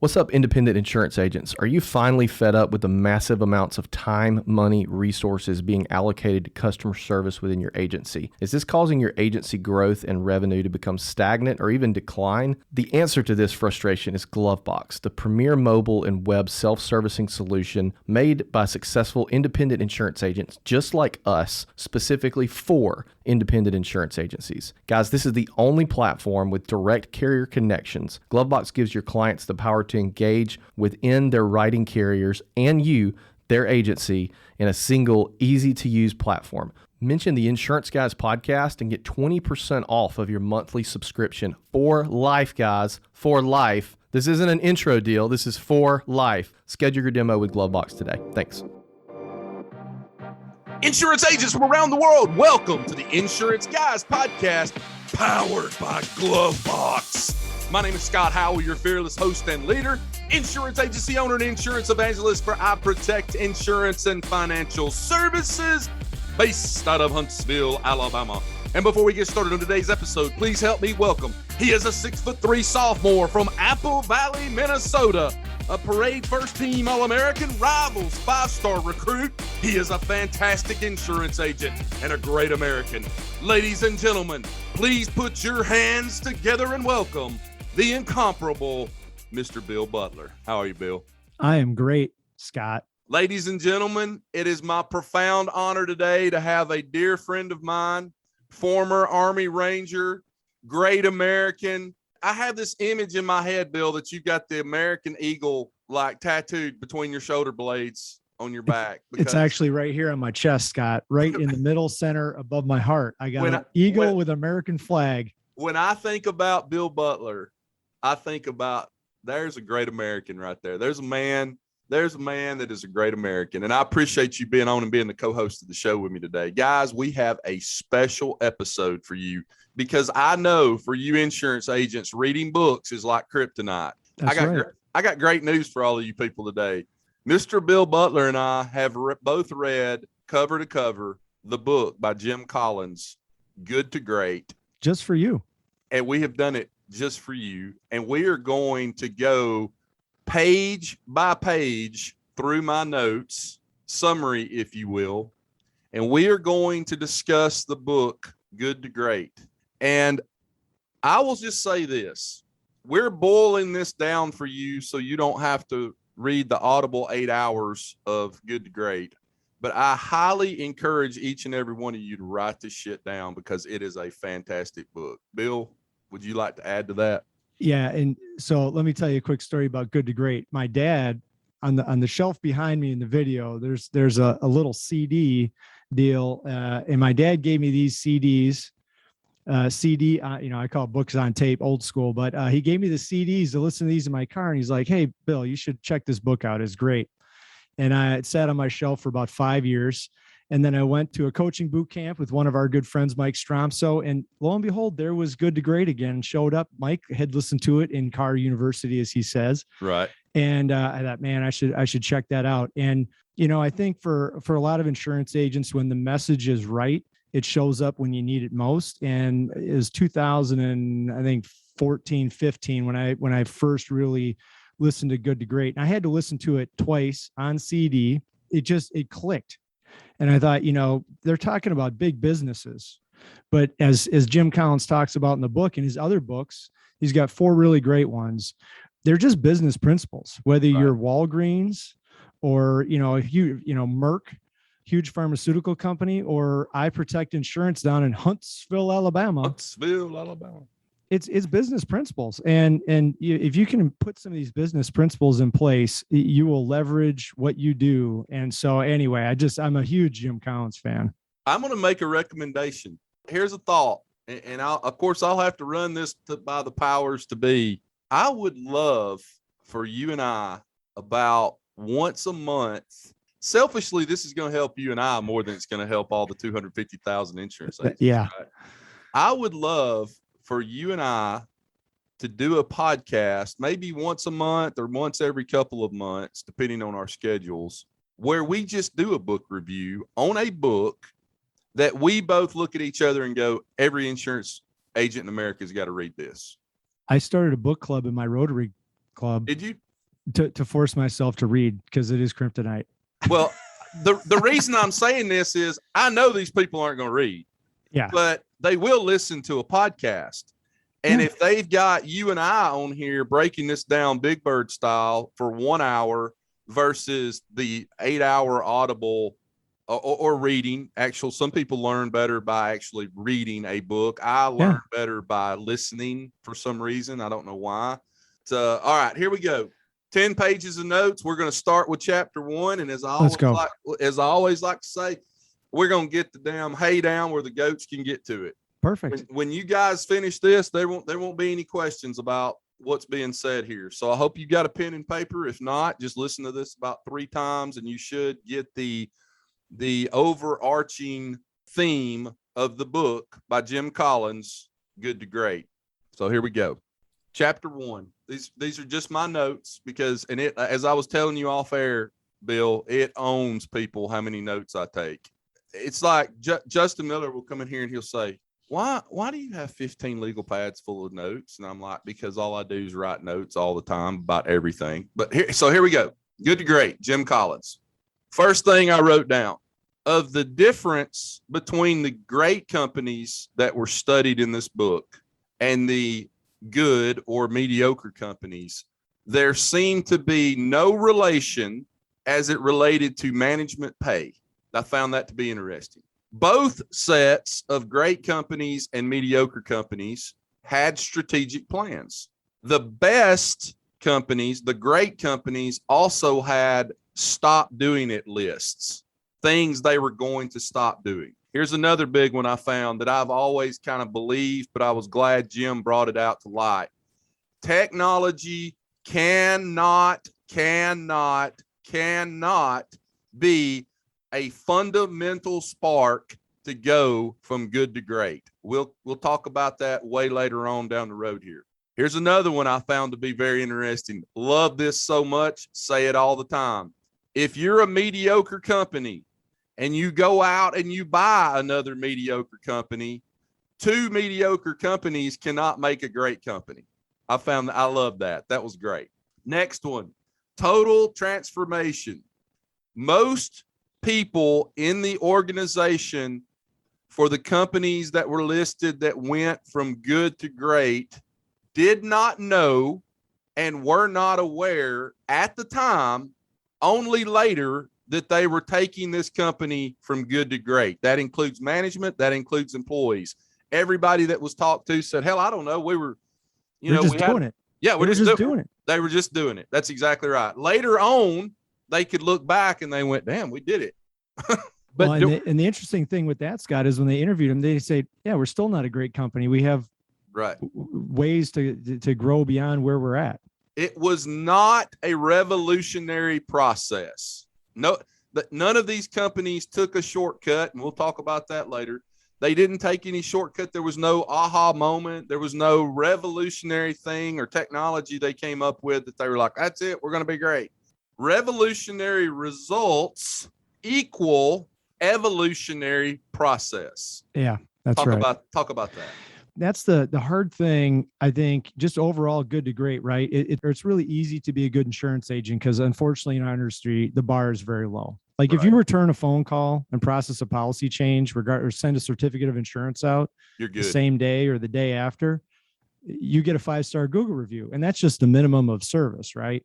What's up, independent insurance agents? Are you finally fed up with the massive amounts of time, money, resources being allocated to customer service within your agency? Is this causing your agency growth and revenue to become stagnant or even decline? The answer to this frustration is GloveBox, the premier mobile and web self-servicing solution made by successful independent insurance agents just like us, specifically for independent insurance agencies. Guys, this is the only platform with direct carrier connections. GloveBox gives your clients the power to engage within their writing carriers and you, their agency, in a single, easy-to-use platform. Mention the Insurance Guys podcast and get 20% off of your monthly subscription for life, guys, for life. This isn't an intro deal. This is for life. Schedule your demo with GloveBox today. Thanks. Insurance agents from around the world, welcome to the Insurance Guys podcast, powered by GloveBox. My name is Scott Howell, your fearless host and leader, insurance agency owner and insurance evangelist for I Protect Insurance and Financial Services, based out of Huntsville, Alabama. And before we get started on today's episode, please help me welcome. He is a 6'3" sophomore from Apple Valley, Minnesota, a parade first team All-American, Rivals 5-star recruit. He is a fantastic insurance agent and a great American. Ladies and gentlemen, please put your hands together and welcome the incomparable Mr. Bill Butler. How are you, Bill? I am great, Scott. Ladies and gentlemen, it is my profound honor today to have a dear friend of mine, former Army Ranger, great American. I have this image in my head, Bill, that you've got the American eagle like tattooed between your shoulder blades on your back. It's actually right here on my chest, Scott, right in the middle center above my heart. I got an eagle with American flag. When I think about Bill Butler, I think about there's a great American right there. There's a man that is a great American. And I appreciate you being on and being the co-host of the show with me today. Guys, we have a special episode for you because I know for you insurance agents, reading books is like kryptonite. I got great news for all of you people today. Mr. Bill Butler and I have both read cover to cover the book by Jim Collins, Good to Great. Just for you. And we have done it just for you. And we are going to go page by page through my notes, summary, if you will. And we are going to discuss the book, Good to Great. And I will just say this. We're boiling this down for you so you don't have to read the audible 8 hours of Good to Great. But I highly encourage each and every one of you to write this shit down because it is a fantastic book. Bill, would you like to add to that? Yeah. And so let me tell you a quick story about Good to Great. My dad, on the shelf behind me in the video, there's a little CD deal. And my dad gave me these CDs, I call it books on tape, old school, but he gave me the CDs to listen to these in my car. And he's like, hey, Bill, you should check this book out. It's great. And it sat on my shelf for about 5 years. And then I went to a coaching boot camp with one of our good friends, Mike Stromso. And lo and behold, there was Good to Great again and showed up. Mike had listened to it in Car University, as he says. Right. And I thought, man, I should check that out. And, I think for a lot of insurance agents, when the message is right, it shows up when you need it most. And it was 2014, 15, when I first really listened to Good to Great. And I had to listen to it twice on CD. It clicked. And I thought, they're talking about big businesses, but as Jim Collins talks about in the book and his other books, he's got 4 really great ones. They're just business principles, whether you're Walgreens or, Merck, huge pharmaceutical company, or I Protect Insurance down in Huntsville, Alabama. It's business principles. And if you can put some of these business principles in place, you will leverage what you do. And so anyway, I'm a huge Jim Collins fan. I'm going to make a recommendation. Here's a thought. And I'll have to run this by the powers to be. I would love for you and I about once a month. Selfishly, this is going to help you and I more than it's going to help all the 250,000 insurance agents. Yeah. Right? I would love for you and I to do a podcast, maybe once a month or once every couple of months, depending on our schedules, where we just do a book review on a book that we both look at each other and go, every insurance agent in America has got to read this. I started a book club in my Rotary club. Did you? to force myself to read because it is kryptonite. Well, the reason I'm saying this is I know these people aren't going to read. Yeah. But they will listen to a podcast. And if they've got you and I on here breaking this down Big Bird style for 1 hour versus the 8-hour audible or reading, some people learn better by actually reading a book. I learn better by listening for some reason. I don't know why. So, all right, here we go. 10 pages of notes. We're going to start with chapter 1. And as I always like to say, we're going to get the damn hay down where the goats can get to it. Perfect. When you guys finish this, there won't be any questions about what's being said here. So I hope you got a pen and paper. If not, just listen to this about 3 times and you should get the overarching theme of the book by Jim Collins, Good to Great. So here we go. Chapter 1. These are just my notes because, and it, as I was telling you off air, Bill, it owns people how many notes I take. It's like Justin Miller will come in here and he'll say, why do you have 15 legal pads full of notes? And I'm like, because all I do is write notes all the time about everything. But here we go. Good to Great, Jim Collins. First thing I wrote down, of the difference between the great companies that were studied in this book and the good or mediocre companies, there seemed to be no relation as it related to management pay. I found that to be interesting. Both sets of great companies and mediocre companies had strategic plans. The best companies, the great companies, also had stop doing it lists, things they were going to stop doing. Here's another big one I found that I've always kind of believed, but I was glad Jim brought it out to light. Technology cannot be a fundamental spark to go from good to great. We'll talk about that way later on down the road here. Here's another one I found to be very interesting. Love this so much, say it all the time. If you're a mediocre company and you go out and you buy another mediocre company, 2 mediocre companies cannot make a great company. I love that. That was great. Next one, total transformation. Most people in the organization for the companies that were listed that went from good to great did not know and were not aware at the time, only later, that they were taking this company from good to great. That includes management. That includes employees. Everybody that was talked to said, hell, I don't know. We were, just doing it. Yeah, we're just doing it. They were just doing it. That's exactly right. Later on, they could look back and they went, damn, we did it. But and the interesting thing with that, Scott, is when they interviewed him, they say, yeah, we're still not a great company. We have ways to grow beyond where we're at. It was not a revolutionary process. No, none of these companies took a shortcut, and we'll talk about that later. They didn't take any shortcut. There was no aha moment. There was no revolutionary thing or technology they came up with that they were like, that's it, we're going to be great. Revolutionary results equal evolutionary process. Yeah, that's right. Talk about that. That's the hard thing, I think, just overall good to great, right? It's really easy to be a good insurance agent because unfortunately in our industry, the bar is very low. Like if you return a phone call and process a policy change, or send a certificate of insurance out, you're good. The same day or the day after, you get a 5-star Google review. And that's just the minimum of service, right?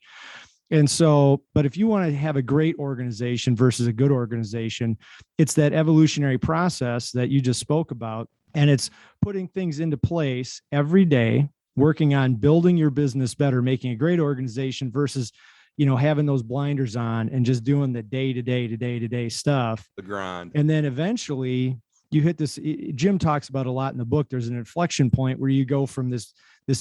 And so, but if you want to have a great organization versus a good organization, it's that evolutionary process that you just spoke about. And it's putting things into place every day, working on building your business better, making a great organization versus, having those blinders on and just doing the day-to-day stuff. The grind. And then eventually you hit this, Jim talks about a lot in the book. There's an inflection point where you go from this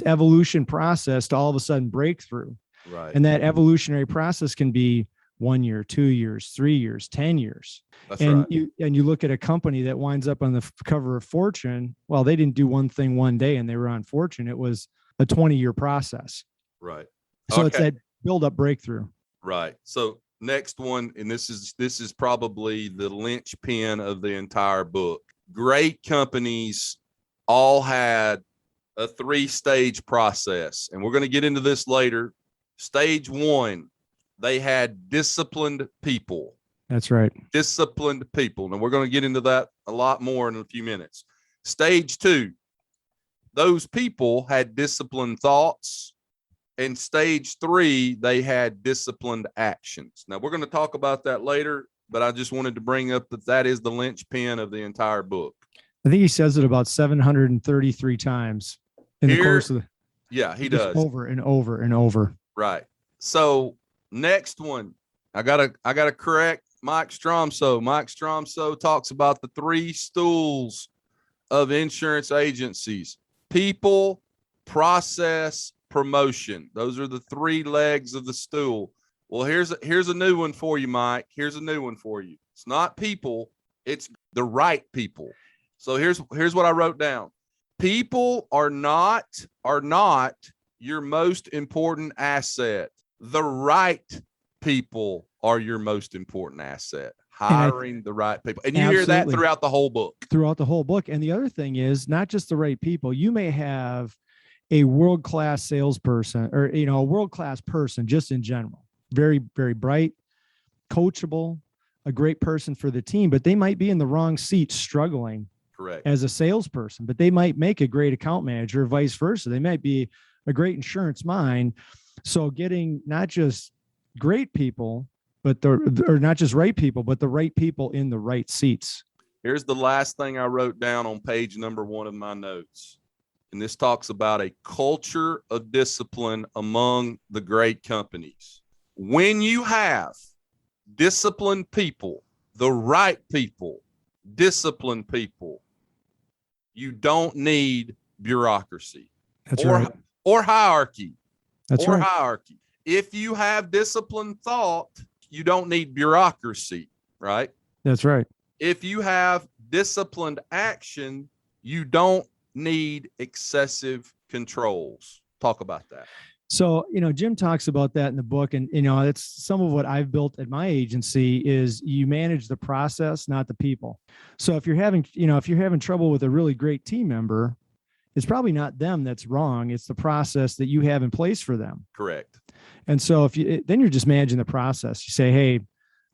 evolution process to all of a sudden breakthrough. Right. And that evolutionary process can be 1 year, 2 years, 3 years, 10 years. That's and right. You look at a company that winds up on the cover of Fortune. Well, they didn't do one thing one day and they were on Fortune. It was a 20-year process. Right. So It's that build up breakthrough. Right. So next one, and this is probably the linchpin of the entire book. Great companies all had a 3-stage process, and we're going to get into this later. Stage 1, they had disciplined people. That's right. Disciplined people. Now, we're going to get into that a lot more in a few minutes. Stage 2, those people had disciplined thoughts. And stage 3, they had disciplined actions. Now, we're going to talk about that later, but I just wanted to bring up that is the linchpin of the entire book. I think he says it about 733 times in the course of the. Yeah, he does. Over and over and over. Right. So next one, I gotta correct Mike Stromso. Mike Stromso talks about the 3 stools of insurance agencies: people, process, promotion. Those are the 3 legs of the stool. Well, here's a new one for you, Mike. Here's a new one for you. It's not people, it's the right people. So here's what I wrote down. People are not your most important asset. The right people are your most important asset. Hiring the right people. And you hear that throughout the whole book. Throughout the whole book. And the other thing is not just the right people. You may have a world-class salesperson or, a world-class person just in general. Very, very bright, coachable, a great person for the team, but they might be in the wrong seat struggling. Correct. As a salesperson, but they might make a great account manager or vice versa. They might be a great insurance mind. So getting not just great people, but not just right people, but the right people in the right seats. Here's the last thing I wrote down on page number 1 of my notes. And this talks about a culture of discipline among the great companies. When you have disciplined people, the right people, disciplined people, you don't need bureaucracy. That's right. Or hierarchy. That's right. Hierarchy. If you have disciplined thought, you don't need bureaucracy, right? That's right. If you have disciplined action, you don't need excessive controls. Talk about that. So, Jim talks about that in the book. And, it's some of what I've built at my agency is you manage the process, not the people. So if you're having trouble with a really great team member, it's probably not them that's wrong. It's the process that you have in place for them. Correct. And so then you're just managing the process. You say, hey,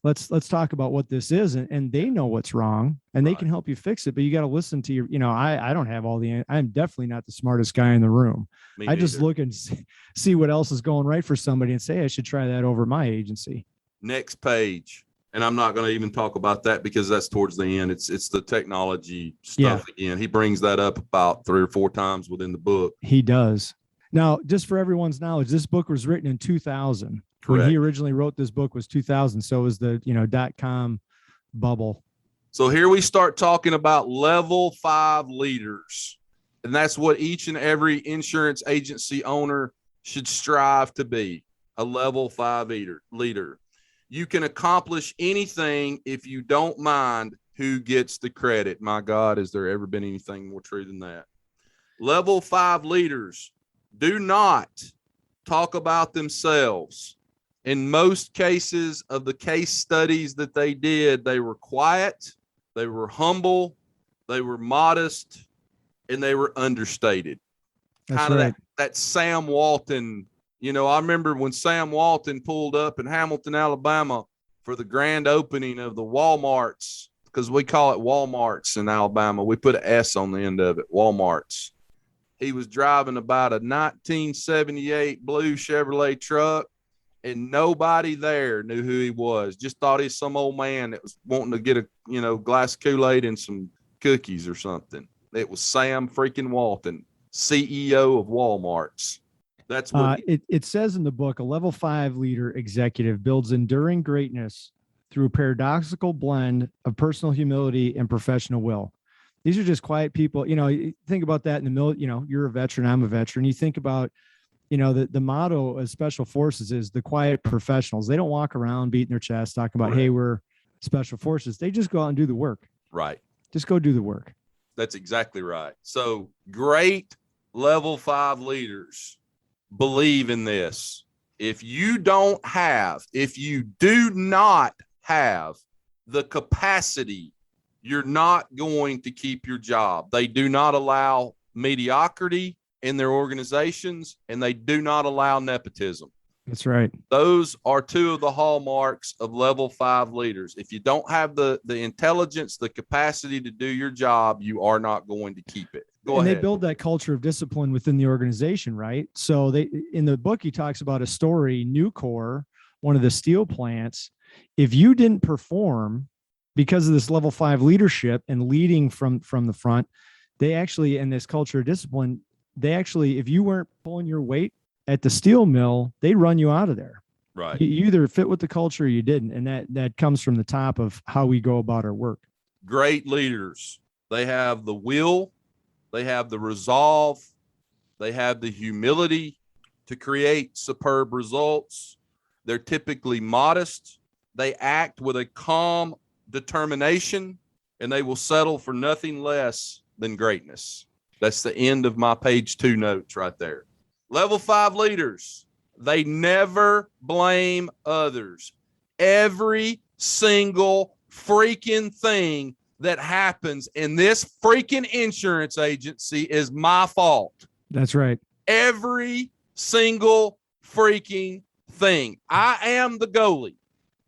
let's talk about what this is. And they know what's wrong and they can help you fix it. But you got to listen to I don't have I'm definitely not the smartest guy in the room. I just look and see what else is going right for somebody and say, I should try that over my agency. Next page. And I'm not going to even talk about that because that's towards the end. It's the technology stuff again. He brings that up about 3 or 4 times within the book. He does. Now, just for everyone's knowledge, this book was written in 2000. Correct. When he originally wrote this book was 2000. So was the, .com bubble. So here we start talking about level 5 leaders. And that's what each and every insurance agency owner should strive to be, a level 5 leader. You can accomplish anything if you don't mind who gets the credit. My God, has there ever been anything more true than that? Level 5 leaders do not talk about themselves. In most cases of the case studies that they did, they were quiet, they were humble, they were modest, and they were understated. That's kind of right. that Sam Walton. I remember when Sam Walton pulled up in Hamilton, Alabama for the grand opening of the Walmarts, because we call it Walmarts in Alabama. We put an S on the end of it, Walmarts. He was driving about a 1978 blue Chevrolet truck, and nobody there knew who he was. Just thought he's some old man that was wanting to get a glass of Kool-Aid and some cookies or something. It was Sam freaking Walton, CEO of Walmarts. That's what it says in the book. A level 5 leader executive builds enduring greatness through a paradoxical blend of personal humility and professional will. These are just quiet people. You think about that in the military. You're a veteran, I'm a veteran. You think about, the motto of special forces is the quiet professionals. They don't walk around beating their chest talking about, hey, we're special forces. They just go out and do the work. Right. Just go do the work. That's exactly right. So great level 5 leaders believe in this. If you do not have the capacity, you're not going to keep your job. They do not allow mediocrity in their organizations, and they do not allow nepotism. That's right. Those are two of the hallmarks of level 5 leaders. If you don't have the intelligence, the capacity to do your job, you are not going to keep it. Go ahead. They build that culture of discipline within the organization, right? So in the book, he talks about a story, Nucor, one of the steel plants. If you didn't perform because of this level 5 leadership and leading from the front, they actually, in this culture of discipline, they actually, if you weren't pulling your weight at the steel mill, they'd run you out of there. Right. You either fit with the culture or you didn't. And that comes from the top of how we go about our work. Great leaders. They have the will, they have the resolve, they have the humility to create superb results. They're typically modest. They act with a calm determination, and they will settle for nothing less than greatness. That's the end of my page 2 notes right there. Level 5 leaders, they never blame others. Every single freaking thing that happens in this freaking insurance agency is my fault. That's right. Every single freaking thing. I am the goalie.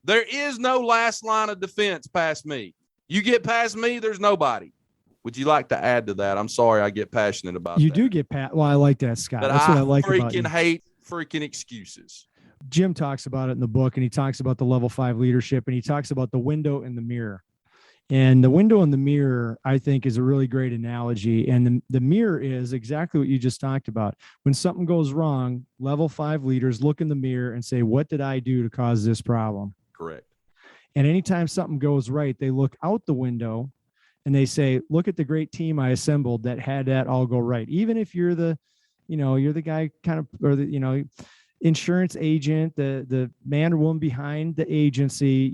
There is no last line of defense past me. You get past me, there's nobody. Would you like to add to that? I'm sorry, I get passionate about that. You do get well, I like that, Scott. But That's what I like about you. freaking hate freaking excuses. Jim talks about it in the book, and he talks about the level 5 leadership, and he talks about the window and the mirror. And the window and the mirror, I think, is a really great analogy. And the mirror is exactly what you just talked about. When something goes wrong, level 5 leaders look in the mirror and say, what did I do to cause this problem? Correct. And anytime something goes right, they look out the window and they say, look at the great team I assembled that had that all go right. Even if you're the guy kind of, or the, insurance agent, the man or woman behind the agency,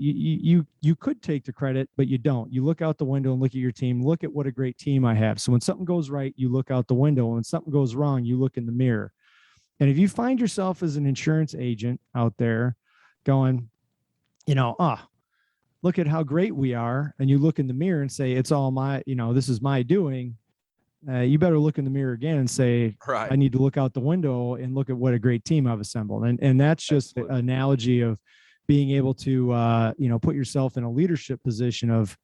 you could take the credit, but you don't. You look out the window and look at your team, look at what a great team I have. So when something goes right, you look out the window. When something goes wrong, you look in the mirror. And if you find yourself as an insurance agent out there going, look at how great we are, and you look in the mirror and say, it's all my, this is my doing, you better look in the mirror again and say, right, I need to look out the window and look at what a great team I've assembled. And that's just an analogy of being able to, put yourself in a leadership position of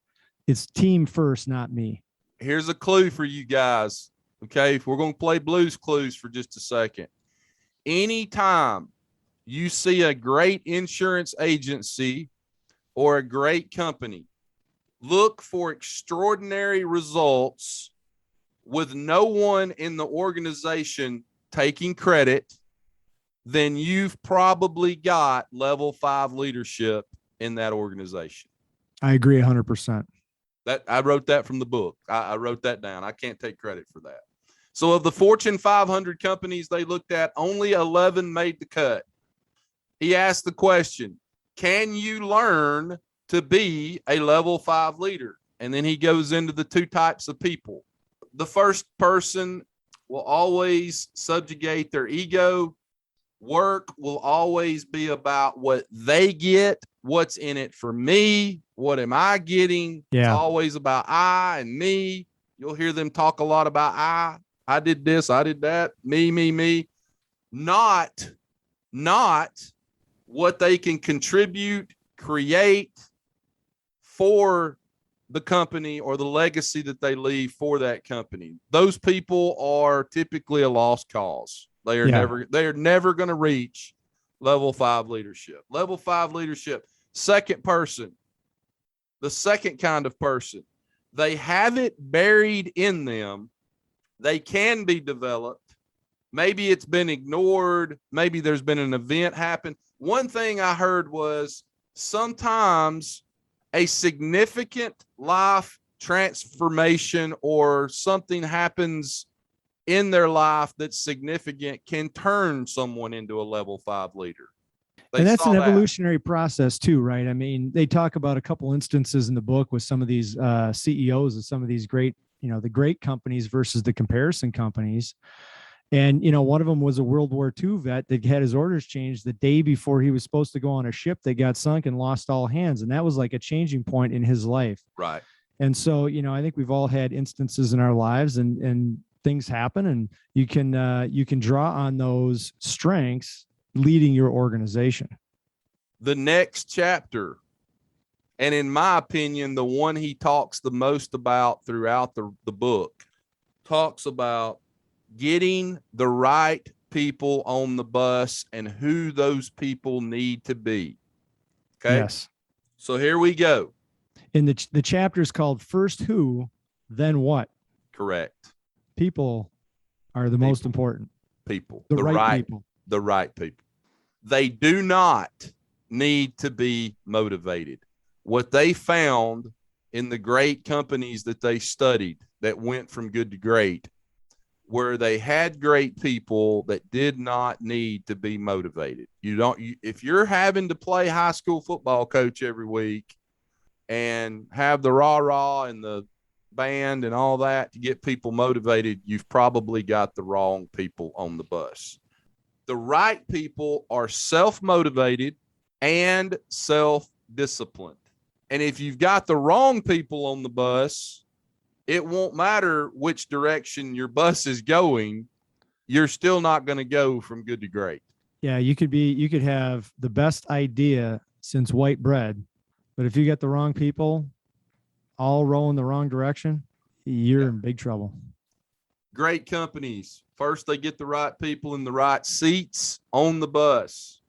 it's team first, not me. Here's a clue for you guys. Okay. If we're going to play Blues Clues for just a second, anytime you see a great insurance agency or a great company, look for extraordinary results with no one in the organization taking credit, then you've probably got level 5 leadership in that organization. I agree 100%. That I wrote that from the book. I wrote that down. I can't take credit for that. So of the Fortune 500 companies they looked at, only 11 made the cut. He asked the question, can you learn to be a level 5 leader? And then he goes into the 2 types of people. The first person will always subjugate their ego. Work will always be about what they get, what's in it for me, what am I getting? Yeah. It's always about I and me. You'll hear them talk a lot about I did this, I did that, me. Not what they can contribute, create for the company or the legacy that they leave for that company. Those people are typically a lost cause. They are never going to reach level 5 leadership. Level 5 leadership. Second person, the second kind of person, they have it buried in them. They can be developed. Maybe it's been ignored. Maybe there's been an event happen. One thing I heard was sometimes a significant life transformation or something happens in their life that's significant can turn someone into a level 5 leader. And that's an evolutionary process too, right? I mean, they talk about a couple instances in the book with some of these CEOs of some of these great, the great companies versus the comparison companies. And, one of them was a World War II vet that had his orders changed the day before he was supposed to go on a ship that got sunk and lost all hands. And that was like a changing point in his life. Right. And so, I think we've all had instances in our lives and things happen, and you can draw on those strengths leading your organization. The next chapter, and in my opinion, the one he talks the most about throughout the book, talks about getting the right people on the bus and who those people need to be. Okay. Yes. So here we go. And the chapter is called First Who, Then What. Correct. People are the most important. People. The right people. The right people. They do not need to be motivated. What they found in the great companies that they studied that went from good to great, where they had great people that did not need to be motivated. If you're having to play high school football coach every week and have the rah-rah and the band and all that to get people motivated, you've probably got the wrong people on the bus. The right people are self-motivated and self-disciplined. And if you've got the wrong people on the bus, it won't matter which direction your bus is going. You're still not going to go from good to great. Yeah, you could have the best idea since white bread, but if you get the wrong people all rowing the wrong direction, you're in big trouble. Great companies, first they get the right people in the right seats on the bus.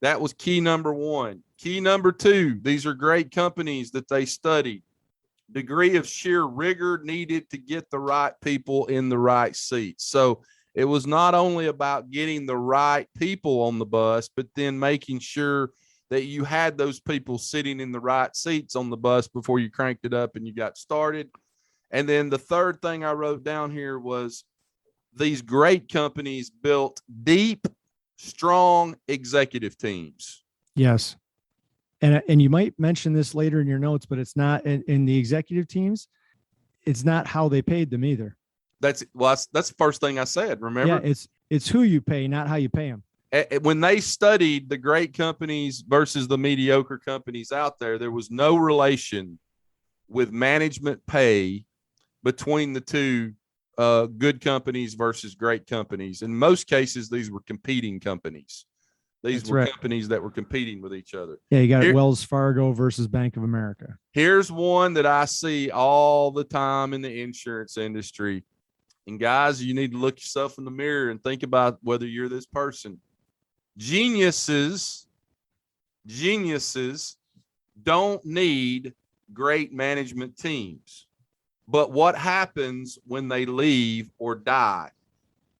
That was key number one. Key number two, these are great companies that they studied. Degree of sheer rigor needed to get the right people in the right seats. So it was not only about getting the right people on the bus, but then making sure that you had those people sitting in the right seats on the bus before you cranked it up and you got started. And then the third thing I wrote down here was these great companies built deep, strong executive teams. Yes. And you might mention this later in your notes, but it's not in the executive teams. It's not how they paid them either. That's the first thing I said. Remember? Yeah, it's who you pay, not how you pay them. When they studied the great companies versus the mediocre companies out there was no relation with management pay between the two good companies versus great companies. In most cases, these were competing companies. These were companies that were competing with each other. Yeah, you got Wells Fargo versus Bank of America. Here's one that I see all the time in the insurance industry. And guys, you need to look yourself in the mirror and think about whether you're this person. Geniuses don't need great management teams. But what happens when they leave or die?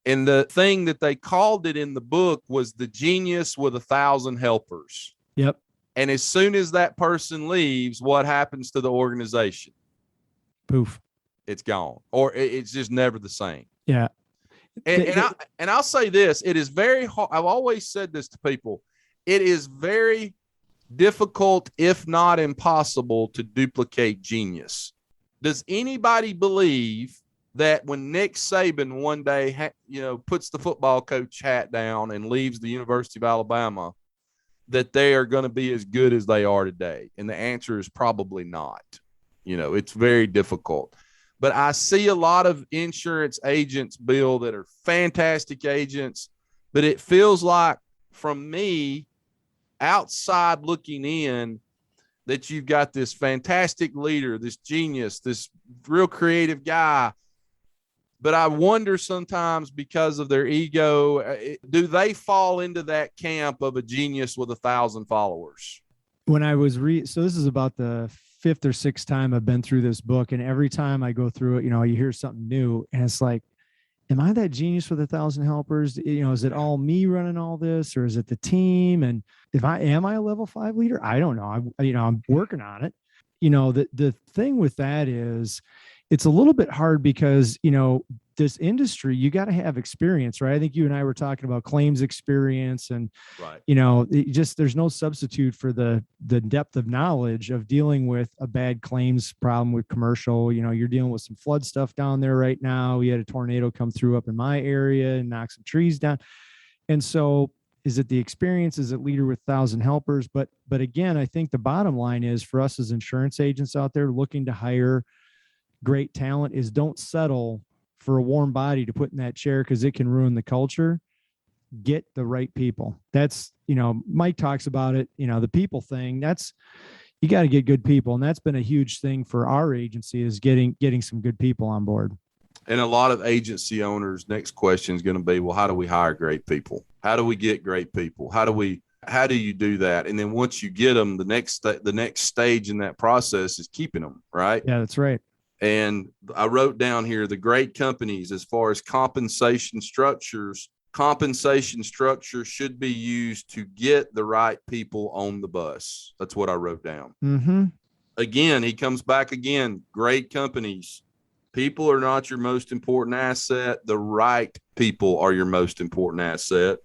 And the thing that they called it in the book was the genius with 1,000 helpers. Yep. And as soon as that person leaves, what happens to the organization? Poof. It's gone, or it's just never the same. Yeah. And I'll say this, it is very hard. I've always said this to people. It is very difficult, if not impossible, to duplicate genius. Does anybody believe that when Nick Saban one day, puts the football coach hat down and leaves the University of Alabama, that they are going to be as good as they are today? And the answer is probably not. It's very difficult. But I see a lot of insurance agents, Bill, that are fantastic agents, but it feels like, from me, outside looking in, that you've got this fantastic leader, this genius, this real creative guy. But I wonder sometimes, because of their ego, do they fall into that camp of a genius with 1,000 followers? When I was so this is about the 5th or 6th time I've been through this book, and every time I go through it, you hear something new, and it's like, am I that genius with 1,000 helpers? Is it all me running all this, or is it the team? And am I a level 5 leader? I don't know. I'm working on it. The thing with that is, it's a little bit hard because, this industry, you got to have experience, right? I think you and I were talking about claims experience, and, right. There's no substitute for the depth of knowledge of dealing with a bad claims problem with commercial. You're dealing with some flood stuff down there right now. We had a tornado come through up in my area and knock some trees down. And so, is it the experience? Is it leader with 1,000 helpers? But again, I think the bottom line is, for us as insurance agents out there looking to hire great talent, is don't settle for a warm body to put in that chair, because it can ruin the culture. get the right people. That's, Mike talks about it, the people thing. That's, you got to get good people. And that's been a huge thing for our agency, is getting some good people on board. And a lot of agency owners, next question is going to be, well, how do we hire great people? How do we get great people? How do you do that? And then once you get them, the next stage in that process is keeping them, right? Yeah, that's right. And I wrote down here, the great companies, as far as compensation structures should be used to get the right people on the bus. That's what I wrote down. Mm-hmm. Again, he comes back again. Great companies. People are not your most important asset. The right people are your most important asset.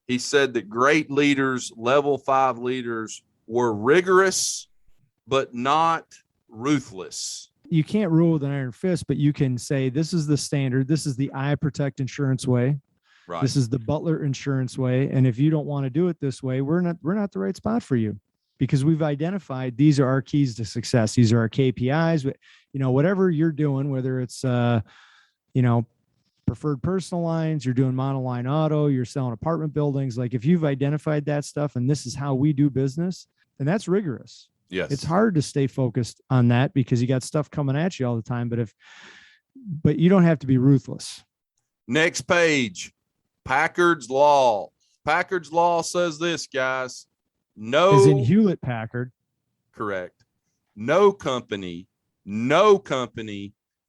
He said that great leaders, level 5 leaders, were rigorous, but not ruthless. You can't rule with an iron fist, but you can say, this is the standard. This is the I Protect insurance way. Right. This is the Butler insurance way. And if you don't want to do it this way, we're not the right spot for you, because we've identified these are our keys to success. These are our KPIs. Whatever you're doing, whether it's, preferred personal lines, you're doing monoline auto, you're selling apartment buildings. Like, if you've identified that stuff and this is how we do business, then that's rigorous. Yes. It's hard to stay focused on that because you got stuff coming at you all the time. But you don't have to be ruthless. Next page, Packard's Law. Packard's Law says this, guys. As in Hewlett Packard. Correct. No company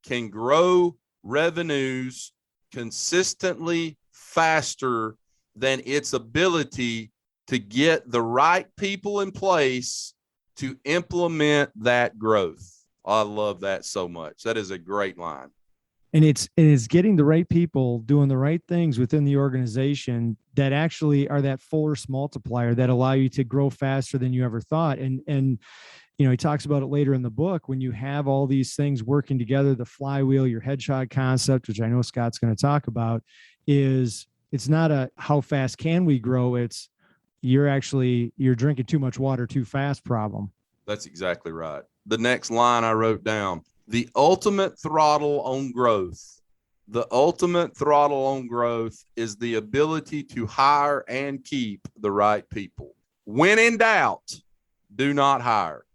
can grow revenues consistently faster than its ability to get the right people in place to implement that growth. I love that so much. That is a great line. And it's getting the right people doing the right things within the organization that actually are that force multiplier that allow you to grow faster than you ever thought. And he talks about it later in the book, when you have all these things working together, the flywheel, your headshot concept, which I know Scott's going to talk about, it's not a how fast can we grow? It's you're drinking too much water too fast problem. That's exactly right. The next line I wrote down, the ultimate throttle on growth is the ability to hire and keep the right people. When in doubt, do not hire.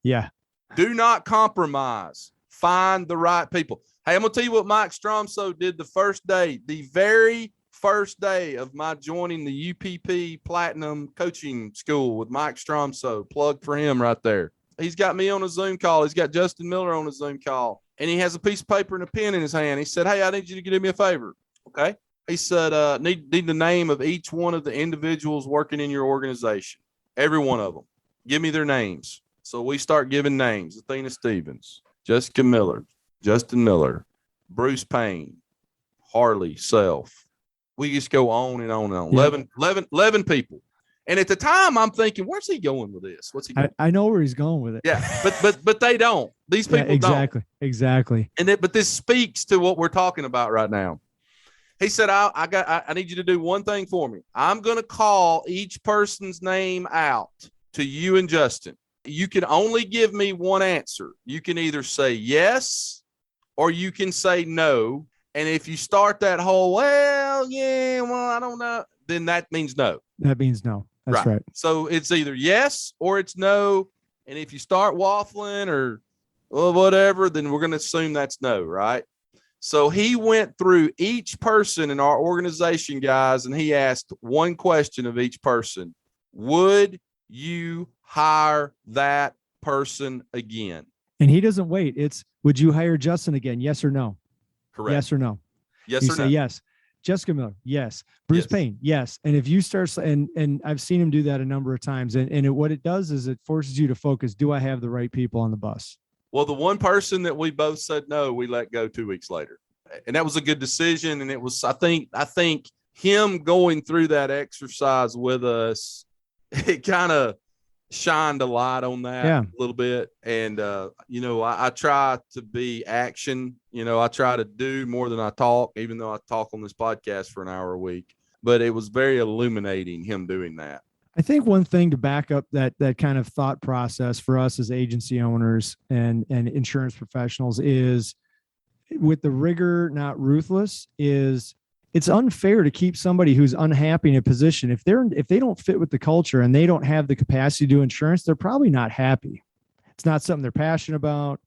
Yeah. Do not compromise. Find the right people. Hey, I'm going to tell you what Mike Stromso did the very first day of my joining the UPP Platinum Coaching School with Mike Stromso. Plug for him right there. He's got me on a Zoom call. He's got Justin Miller on a Zoom call. And he has a piece of paper and a pen in his hand. He said, hey, I need you to do me a favor. Okay. He said, need the name of each one of the individuals working in your organization. Every one of them. Give me their names. So we start giving names. Athena Stevens, Jessica Miller, Justin Miller, Bruce Payne, Harley Self. We just go on and on and on. Yeah. 11 people. And at the time, I'm thinking, where's he going with this? What's he going? I know where he's going with it. Yeah, but they don't. These people exactly, don't. Exactly. But this speaks to what we're talking about right now. He said, I need you to do one thing for me. I'm going to call each person's name out to you and Justin. You can only give me one answer. You can either say yes or you can say no. And if you start that whole, I don't know, then that means no. That means no. That's right. So it's either yes or it's no. And if you start waffling or whatever, then we're going to assume that's no, right? So he went through each person in our organization, guys, and he asked one question of each person. Would you hire that person again? And he doesn't wait. It's, would you hire Justin again? Yes or no? Correct. Yes or no? Yes you or say no? Yes. Jessica Miller, yes. Bruce Payne, yes. And if you start, and I've seen him do that a number of times, and what it does is it forces you to focus. Do I have the right people on the bus? Well, the one person that we both said no, we let go 2 weeks later, and that was a good decision. And it was, I think him going through that exercise with us, it kind of shined a light on that a little bit. And, I try to be action. I try to do more than I talk, even though I talk on this podcast for an hour a week. But it was very illuminating, him doing that. I think one thing to back up that kind of thought process for us as agency owners and insurance professionals is, with the rigor, not ruthless, is It's unfair to keep somebody who's unhappy in a position. If they don't fit with the culture and they don't have the capacity to do insurance, they're probably not happy. It's not something they're passionate about.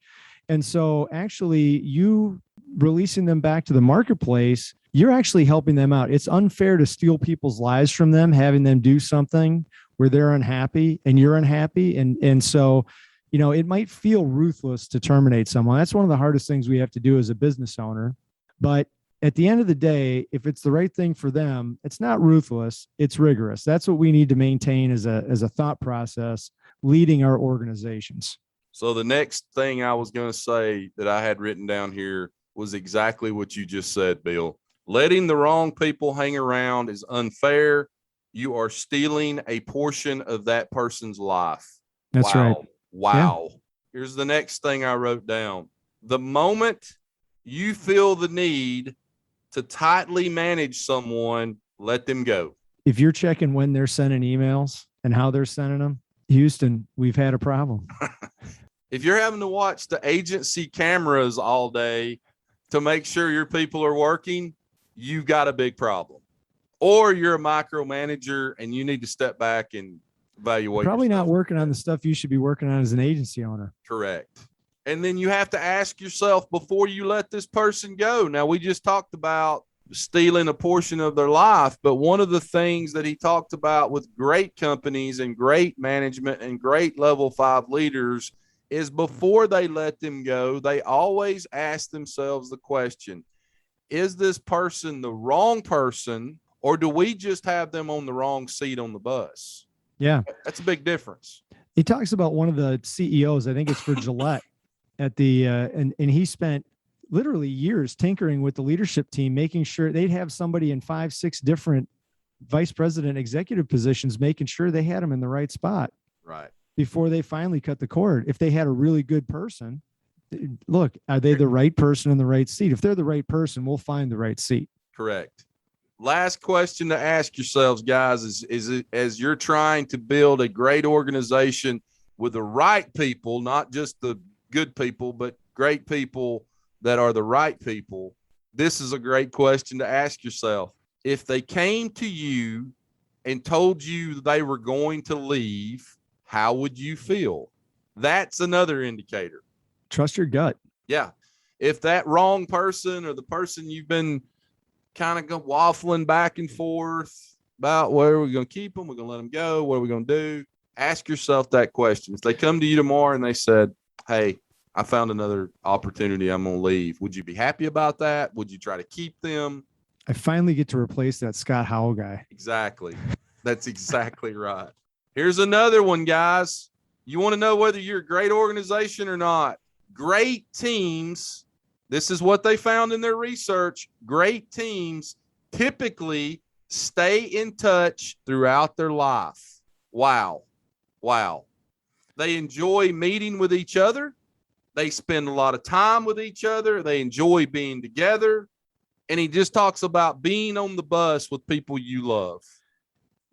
And so actually you releasing them back to the marketplace, you're actually helping them out. It's unfair to steal people's lives from them, having them do something where they're unhappy and you're unhappy. And so, it might feel ruthless to terminate someone. That's one of the hardest things we have to do as a business owner. But at the end of the day, if it's the right thing for them, it's not ruthless, it's rigorous. That's what we need to maintain as a thought process leading our organizations. So the next thing I was going to say that I had written down here was exactly what you just said, Bill. Letting the wrong people hang around is unfair. You are stealing a portion of that person's life. That's right. Wow. Yeah. Here's the next thing I wrote down. The moment you feel the need to tightly manage someone, let them go. If you're checking when they're sending emails and how they're sending them, Houston, we've had a problem. If you're having to watch the agency cameras all day to make sure your people are working, you've got a big problem. Or you're a micromanager and you need to step back and evaluate. Probably not working on the stuff you should be working on as an agency owner. Correct. And then you have to ask yourself before you let this person go. Now, we just talked about stealing a portion of their life, but one of the things that he talked about with great companies and great management and great level 5 leaders is before they let them go, they always ask themselves the question, is this person the wrong person, or do we just have them on the wrong seat on the bus? Yeah. That's a big difference. He talks about one of the CEOs, I think it's for Gillette, at the and he spent literally years tinkering with the leadership team, making sure they'd have somebody in 5-6 different vice president executive positions, making sure they had them in the right spot. Right. Before they finally cut the cord. If they had a really good person, look, are they the right person in the right seat? If they're the right person, we'll find the right seat. Correct. Last question to ask yourselves, guys, is it, as you're trying to build a great organization with the right people, not just the good people, but great people that are the right people, this is a great question to ask yourself. If they came to you and told you they were going to leave, how would you feel? That's another indicator. Trust your gut. Yeah. If that wrong person or the person you've been kind of waffling back and forth about where we're going to keep them, we're going to let them go, what are we going to do? Ask yourself that question. If they come to you tomorrow and they said, hey, I found another opportunity, I'm going to leave. Would you be happy about that? Would you try to keep them? I finally get to replace that Scott Howell guy. Exactly. That's exactly right. Here's another one, guys. You want to know whether you're a great organization or not. Great teams, this is what they found in their research. Great teams typically stay in touch throughout their life. Wow. Wow. They enjoy meeting with each other. They spend a lot of time with each other. They enjoy being together. And he just talks about being on the bus with people you love.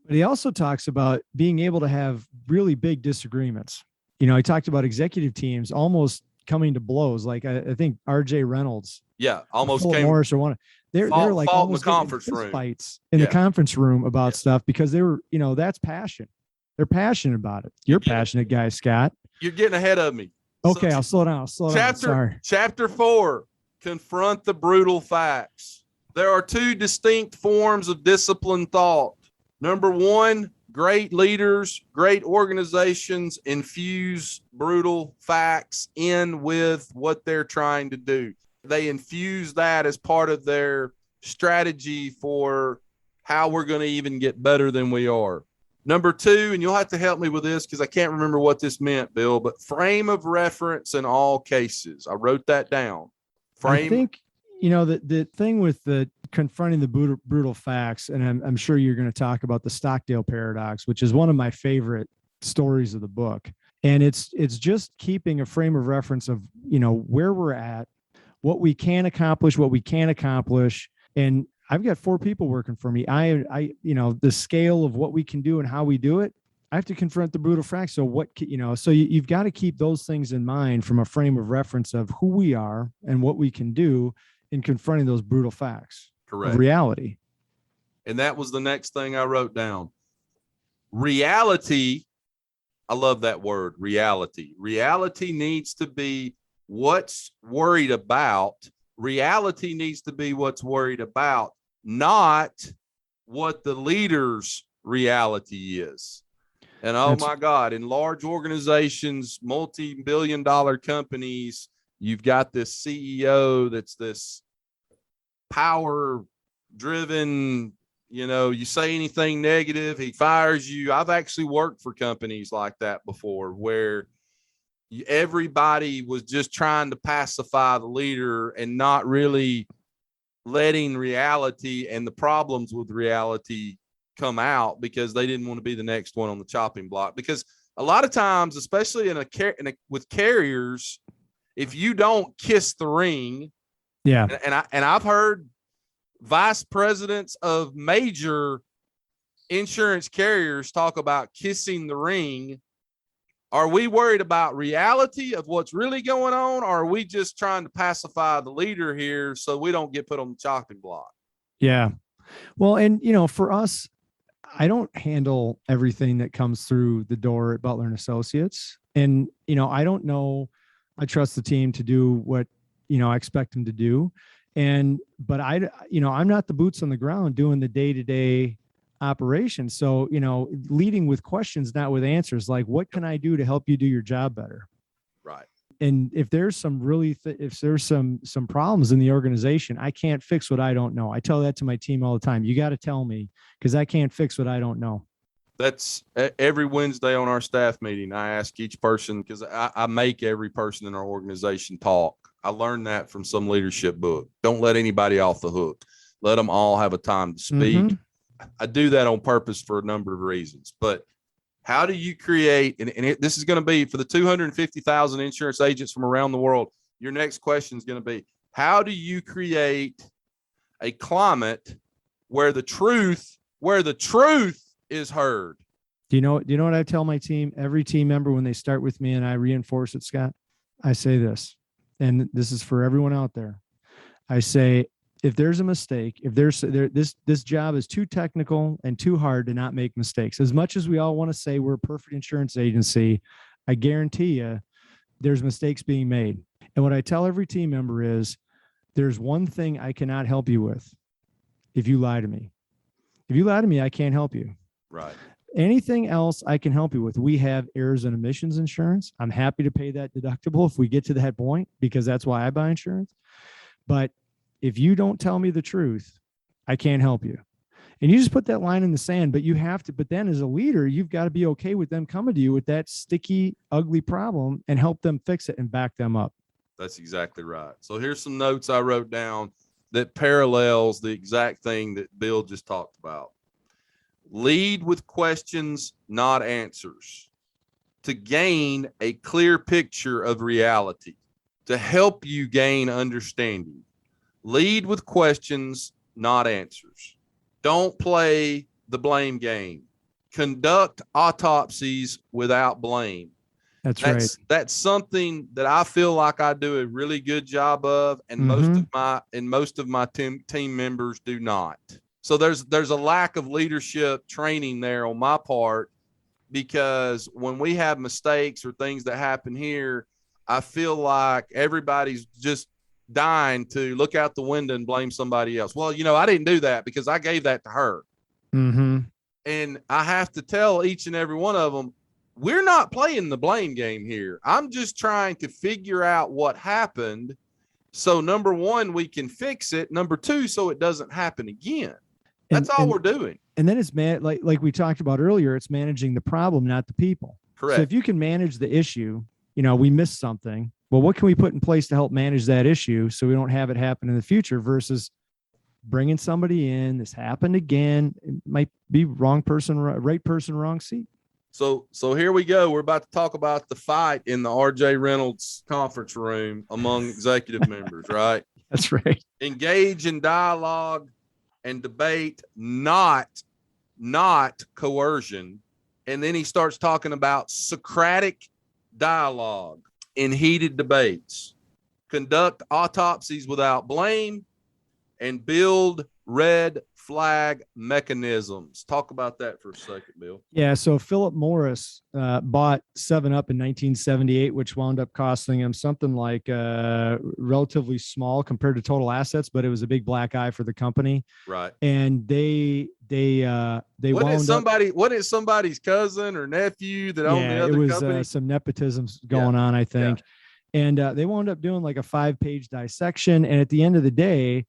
But he also talks about being able to have really big disagreements. He talked about executive teams almost coming to blows. Like I think RJ Reynolds. Yeah. Almost came. Morris or one. They're like almost in the conference room. Fights in the conference room about stuff because they were, that's passion. They're passionate about it. You're passionate guy, Scott. You're getting ahead of me. Okay. I'll slow down. Sorry. Chapter 4, confront the brutal facts. There are 2 distinct forms of disciplined thought. Number 1, great leaders, great organizations infuse brutal facts in with what they're trying to do. They infuse that as part of their strategy for how we're going to even get better than we are. Number 2, and you'll have to help me with this because I can't remember what this meant, Bill, but frame of reference in all cases. I wrote that down. I think, the thing with the confronting the brutal facts, and I'm sure you're going to talk about the Stockdale Paradox, which is one of my favorite stories of the book. And it's just keeping a frame of reference of, where we're at, what we can accomplish, what we can't accomplish. And I've got 4 people working for me. I the scale of what we can do and how we do it, I have to confront the brutal facts. So so you've got to keep those things in mind from a frame of reference of who we are and what we can do in confronting those brutal facts. Correct. reality. And that was the next thing I wrote down. Reality. I love that word, reality. Reality needs to be what's worried about. Reality needs to be what's worried about, not what the leader's reality is. And my God, in large organizations, multi-billion-dollar companies, you've got this CEO that's this power-driven, you say anything negative, he fires you. I've actually worked for companies like that before where everybody was just trying to pacify the leader and not really letting reality and the problems with reality come out because they didn't want to be the next one on the chopping block. Because a lot of times, especially with carriers, if you don't kiss the ring, and I've heard vice presidents of major insurance carriers talk about kissing the ring. Are we worried about reality of what's really going on? Or are we just trying to pacify the leader here so we don't get put on the chopping block? Yeah. Well, and for us, I don't handle everything that comes through the door at Butler and Associates. And, I don't know, I trust the team to do what, I expect them to do. But I'm not the boots on the ground doing the day-to-day operation. So, leading with questions, not with answers, like what can I do to help you do your job better? Right. And if there's some if there's some problems in the organization, I can't fix what I don't know. I tell that to my team all the time. You got to tell me because I can't fix what I don't know. That's every Wednesday on our staff meeting. I ask each person because I make every person in our organization talk. I learned that from some leadership book. Don't let anybody off the hook. Let them all have a time to speak. Mm-hmm. I do that on purpose for a number of reasons. But how do you create, this is going to be for the 250,000 insurance agents from around the world, your next question is going to be, how do you create a climate where the truth is heard? Do you know what I tell my team, every team member when they start with me, and I reinforce it, Scott? I say this, and this is for everyone out there. I say, if there's a mistake, if this job is too technical and too hard to not make mistakes, as much as we all want to say we're a perfect insurance agency, I guarantee you there's mistakes being made. And what I tell every team member is, there's one thing I cannot help you with. If you lie to me, I can't help you. Right. Anything else I can help you with. We have errors and omissions insurance. I'm happy to pay that deductible if we get to that point, because that's why I buy insurance. But if you don't tell me the truth, I can't help you. And you just put that line in the sand, but you have to, but then as a leader, you've got to be okay with them coming to you with that sticky, ugly problem and help them fix it and back them up. That's exactly right. So here's some notes I wrote down that parallels the exact thing that Bill just talked about. Lead with questions, not answers, to gain a clear picture of reality, to help you gain understanding. Lead with questions, not answers. Don't play the blame game. Conduct autopsies without blame. That's right. That's something that I feel like I do a really good job of, and most of my team members do not. So there's a lack of leadership training there on my part, because when we have mistakes or things that happen here, I feel like everybody's just dying to look out the window and blame somebody else. Well, I didn't do that because I gave that to her. Mm-hmm. And I have to tell each and every one of them, we're not playing the blame game here. I'm just trying to figure out what happened. So number one, we can fix it. Number two, so it doesn't happen again. That's all we're doing. And then it's like we talked about earlier, it's managing the problem, not the people. Correct. So if you can manage the issue, we missed something. Well, what can we put in place to help manage that issue so we don't have it happen in the future, versus bringing somebody in, this happened again. It might be wrong person, right person, wrong seat. So here we go. We're about to talk about the fight in the RJ Reynolds conference room among executive members, right? That's right. Engage in dialogue and debate, not coercion. And then he starts talking about Socratic dialogue in heated debates. Conduct autopsies without blame. and build red flag mechanisms. Talk about that for a second, Bill. Yeah. So Philip Morris bought 7-Up in 1978, which wound up costing him something like relatively small compared to total assets, but it was a big black eye for the company. Right. And they what is somebody's cousin or nephew that owned the other company? It was some nepotism going on, I think. Yeah. And they wound up doing like a 5-page dissection. And at the end of the day,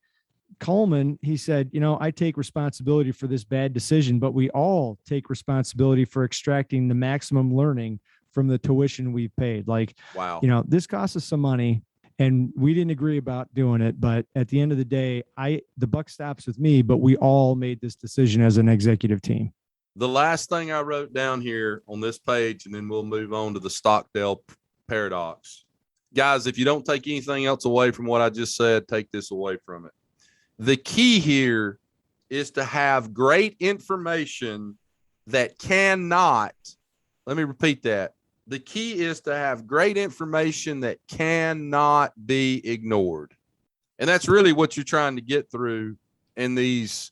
Coleman, he said, I take responsibility for this bad decision, but we all take responsibility for extracting the maximum learning from the tuition we've paid. Like, wow, this costs us some money and we didn't agree about doing it. But at the end of the day, the buck stops with me, but we all made this decision as an executive team. The last thing I wrote down here on this page, and then we'll move on to the Stockdale Paradox. Guys, if you don't take anything else away from what I just said, take this away from it. The key here is to have great information that cannot, let me repeat that. The key is to have great information that cannot be ignored. And that's really what you're trying to get through in these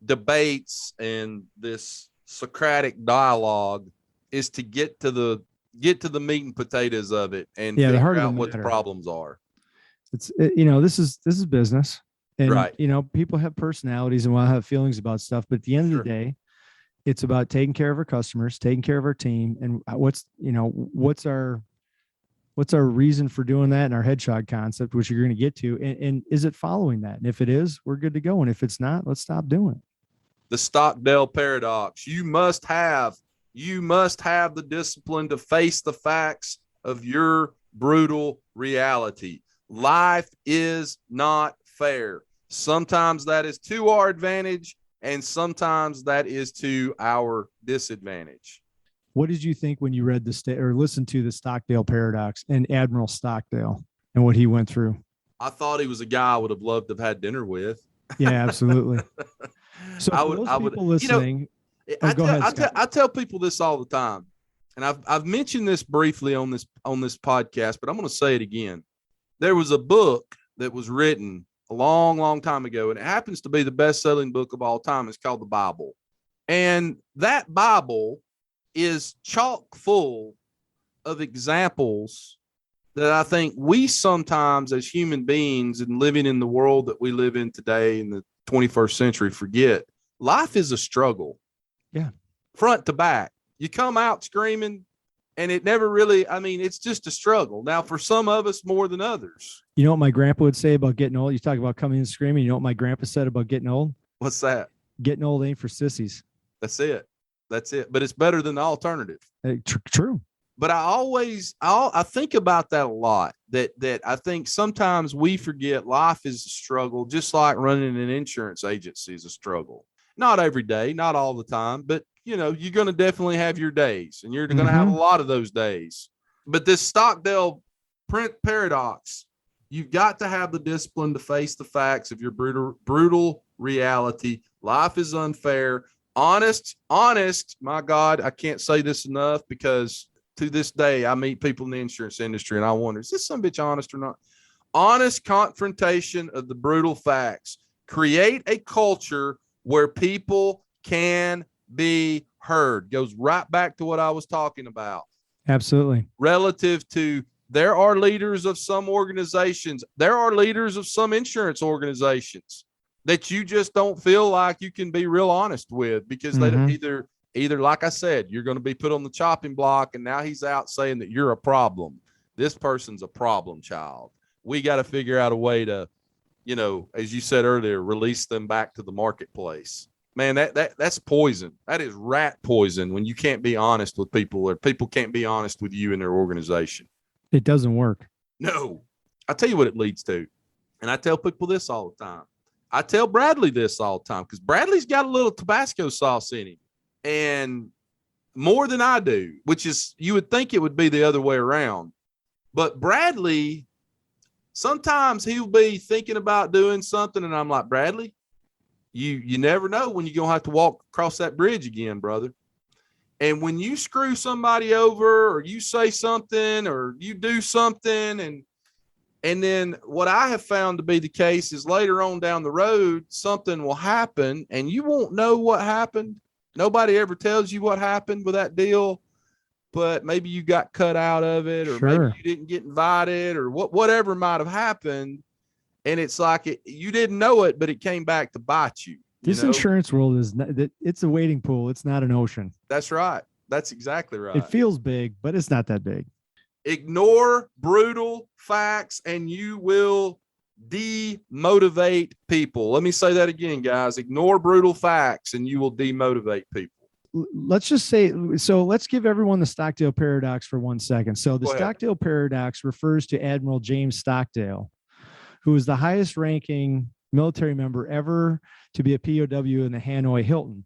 debates and this Socratic dialogue, is to get to the meat and potatoes of it and figure out what the problems are. This is business. And, right. People have personalities and will have feelings about stuff. But at the end of the day, it's about taking care of our customers, taking care of our team. And what's our reason for doing that and our hedgehog concept, which you're going to get to. And is it following that? And if it is, we're good to go. And if it's not, let's stop doing it. The Stockdale Paradox. You must have the discipline to face the facts of your brutal reality. Life is not fair. Sometimes that is to our advantage, and sometimes that is to our disadvantage. What did you think when you read or listened to the Stockdale Paradox and Admiral Stockdale and what he went through? I thought he was a guy I would have loved to have had dinner with. Yeah, absolutely. So I would listening. I tell people this all the time, and I've mentioned this briefly on this podcast, but I'm going to say it again. There was a book that was written a long, long time ago, and it happens to be the best-selling book of all time. It's called the Bible. And that Bible is chock full of examples that I think we sometimes as human beings and living in the world that we live in today in the 21st century forget. Life is a struggle. Yeah. Front to back. You come out screaming, and it never really, it's just a struggle. Now, for some of us more than others. You know what my grandpa would say about getting old? You talk about coming in screaming. You know what my grandpa said about getting old? What's that? Getting old ain't for sissies. That's it. But it's better than the alternative. True. But I think about that a lot, that I think sometimes we forget life is a struggle, just like running an insurance agency is a struggle. Not every day, not all the time, but you're going to definitely have your days, and you're going to have a lot of those days. But this Stockdale Paradox, you've got to have the discipline to face the facts of your brutal reality. Life is unfair. Honest. My God, I can't say this enough, because to this day, I meet people in the insurance industry and I wonder, is this some bitch honest or not? Honest confrontation of the brutal facts. Create a culture where people can be heard. Goes right back to what I was talking about. Absolutely. Relative to, there are leaders of some organizations. There are leaders of some insurance organizations that you just don't feel like you can be real honest with, because they don't either, like I said, you're going to be put on the chopping block, and now he's out saying that you're a problem. This person's a problem child. We got to figure out a way to, as you said earlier, release them back to the marketplace. Man, that's poison. That is rat poison when you can't be honest with people, or people can't be honest with you and their organization. It doesn't work. No. I tell you what it leads to. And I tell people this all the time. I tell Bradley this all the time, because Bradley's got a little Tabasco sauce in him, and more than I do, which is, you would think it would be the other way around. But Bradley, sometimes he'll be thinking about doing something, and I'm like, Bradley, you never know when you're going to have to walk across that bridge again, brother. And when you screw somebody over, or you say something, or you do something, and And then what I have found to be the case is later on down the road, something will happen and you won't know what happened. Nobody ever tells you what happened with that deal, but maybe you got cut out of it, or maybe you didn't get invited, or whatever might have happened. And it's like you didn't know it, but it came back to bite you. This insurance world it's a wading pool. It's not an ocean. That's right. That's exactly right. It feels big, but it's not that big. Ignore brutal facts and you will demotivate people. Let me say that again, guys. Ignore brutal facts and you will demotivate people. Let's just say, so let's give everyone the Stockdale Paradox for 1 second. So the Stockdale Paradox refers to Admiral James Stockdale, who was the highest ranking military member ever to be a POW in the Hanoi Hilton.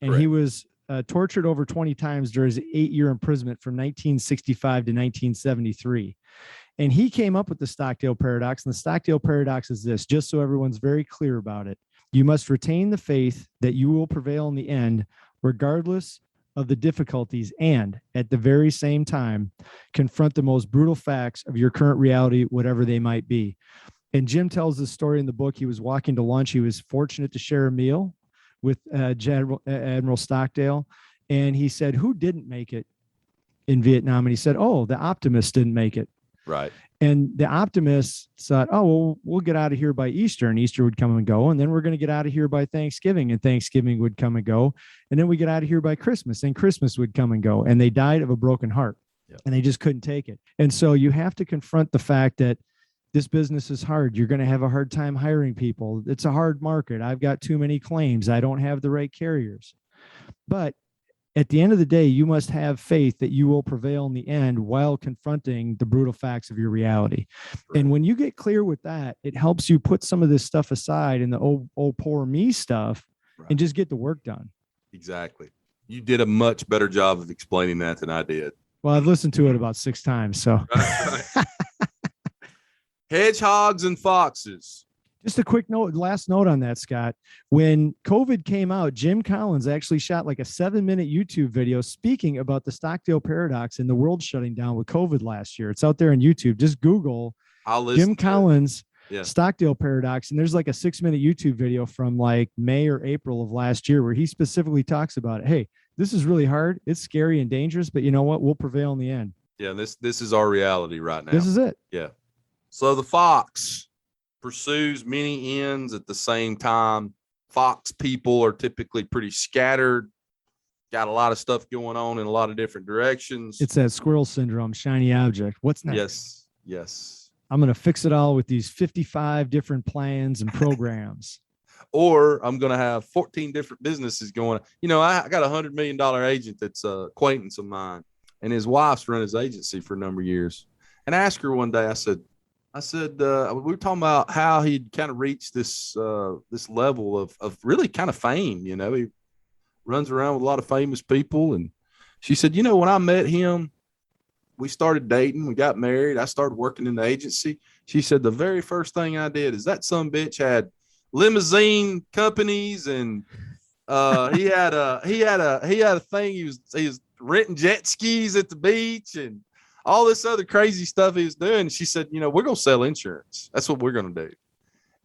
And he was tortured over 20 times during his 8-year imprisonment from 1965 to 1973. And he came up with the Stockdale Paradox. And the Stockdale Paradox is this, just so everyone's very clear about it. You must retain the faith that you will prevail in the end, regardless of the difficulties, and at the very same time, confront the most brutal facts of your current reality, whatever they might be. And Jim tells this story in the book. He was walking to lunch. He was fortunate to share a meal with Admiral Stockdale. And he said, who didn't make it in Vietnam? And he said, oh, the optimists didn't make it. Right. And the optimists thought, oh, well, we'll get out of here by Easter, and Easter would come and go. And then we're going to get out of here by Thanksgiving, and Thanksgiving would come and go. And then we get out of here by Christmas, and Christmas would come and go. And they died of a broken heart. Yep. And they just couldn't take it. And so you have to confront the fact that this business is hard. You're going to have a hard time hiring people. It's a hard market. I've got too many claims. I don't have the right carriers. But at the end of the day, you must have faith that you will prevail in the end while confronting the brutal facts of your reality. Right. And when you get clear with that, it helps you put some of this stuff aside and the oh poor me stuff, right, and just get the work done. Exactly. You did a much better job of explaining that than I did. Well, I've listened to it about 6 times. So right. Hedgehogs and foxes. Just a quick note, last note on that, Scott. When COVID came out, Jim Collins actually shot like a 7-minute YouTube video speaking about the Stockdale Paradox and the world shutting down with COVID last year. It's out there on YouTube. Just Google Jim Collins, Stockdale Paradox. And there's like a 6-minute YouTube video from like May or April of last year where he specifically talks about it. Hey, this is really hard. It's scary and dangerous, but you know what? We'll prevail in the end. Yeah, this is our reality right now. This is it. Yeah. So the fox pursues many ends at the same time. Fox people are typically pretty scattered, got a lot of stuff going on in a lot of different directions. It's that squirrel syndrome, shiny object. What's next? Yes. I'm going to fix it all with these 55 different plans and programs. Or I'm going to have 14 different businesses going. You know, I got $100 million agent that's an acquaintance of mine, and his wife's run his agency for a number of years. And I asked her one day, I said, we were talking about how he'd kind of reached this level of really kind of fame. You know, he runs around with a lot of famous people. And she said, you know, when I met him, we started dating, we got married. I started working in the agency. She said, the very first thing I did is that some bitch had limousine companies, and he had a thing. He was renting jet skis at the beach and all this other crazy stuff he was doing. She said, you know, we're going to sell insurance. That's what we're going to do.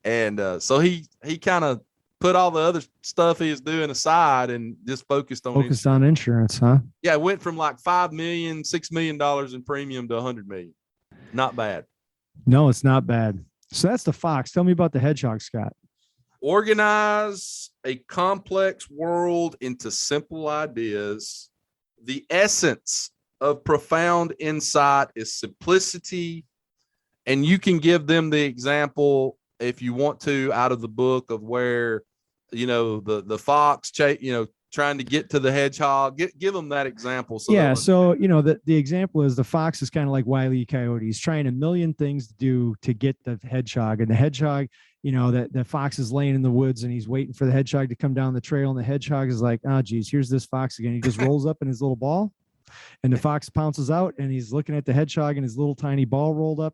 And so he kind of put all the other stuff he was doing aside and just focused on insurance, huh? Yeah. It went from like $5 million, $6 million in premium to $100 million. Not bad. No, it's not bad. So that's the fox. Tell me about the hedgehog, Scott. Organize a complex world into simple ideas. The essence of profound insight is simplicity. And you can give them the example, if you want to, out of the book of where, you know, the fox, trying to get to the hedgehog. Give them that example. So, you know, the example is the fox is kind of like Wile E. Coyote. He's trying a million things to do to get the hedgehog. And the hedgehog, you know, the fox is laying in the woods and he's waiting for the hedgehog to come down the trail. And the hedgehog is like, oh, geez, here's this fox again. He just rolls up in his little ball. And the fox pounces out and he's looking at the hedgehog and his little tiny ball rolled up.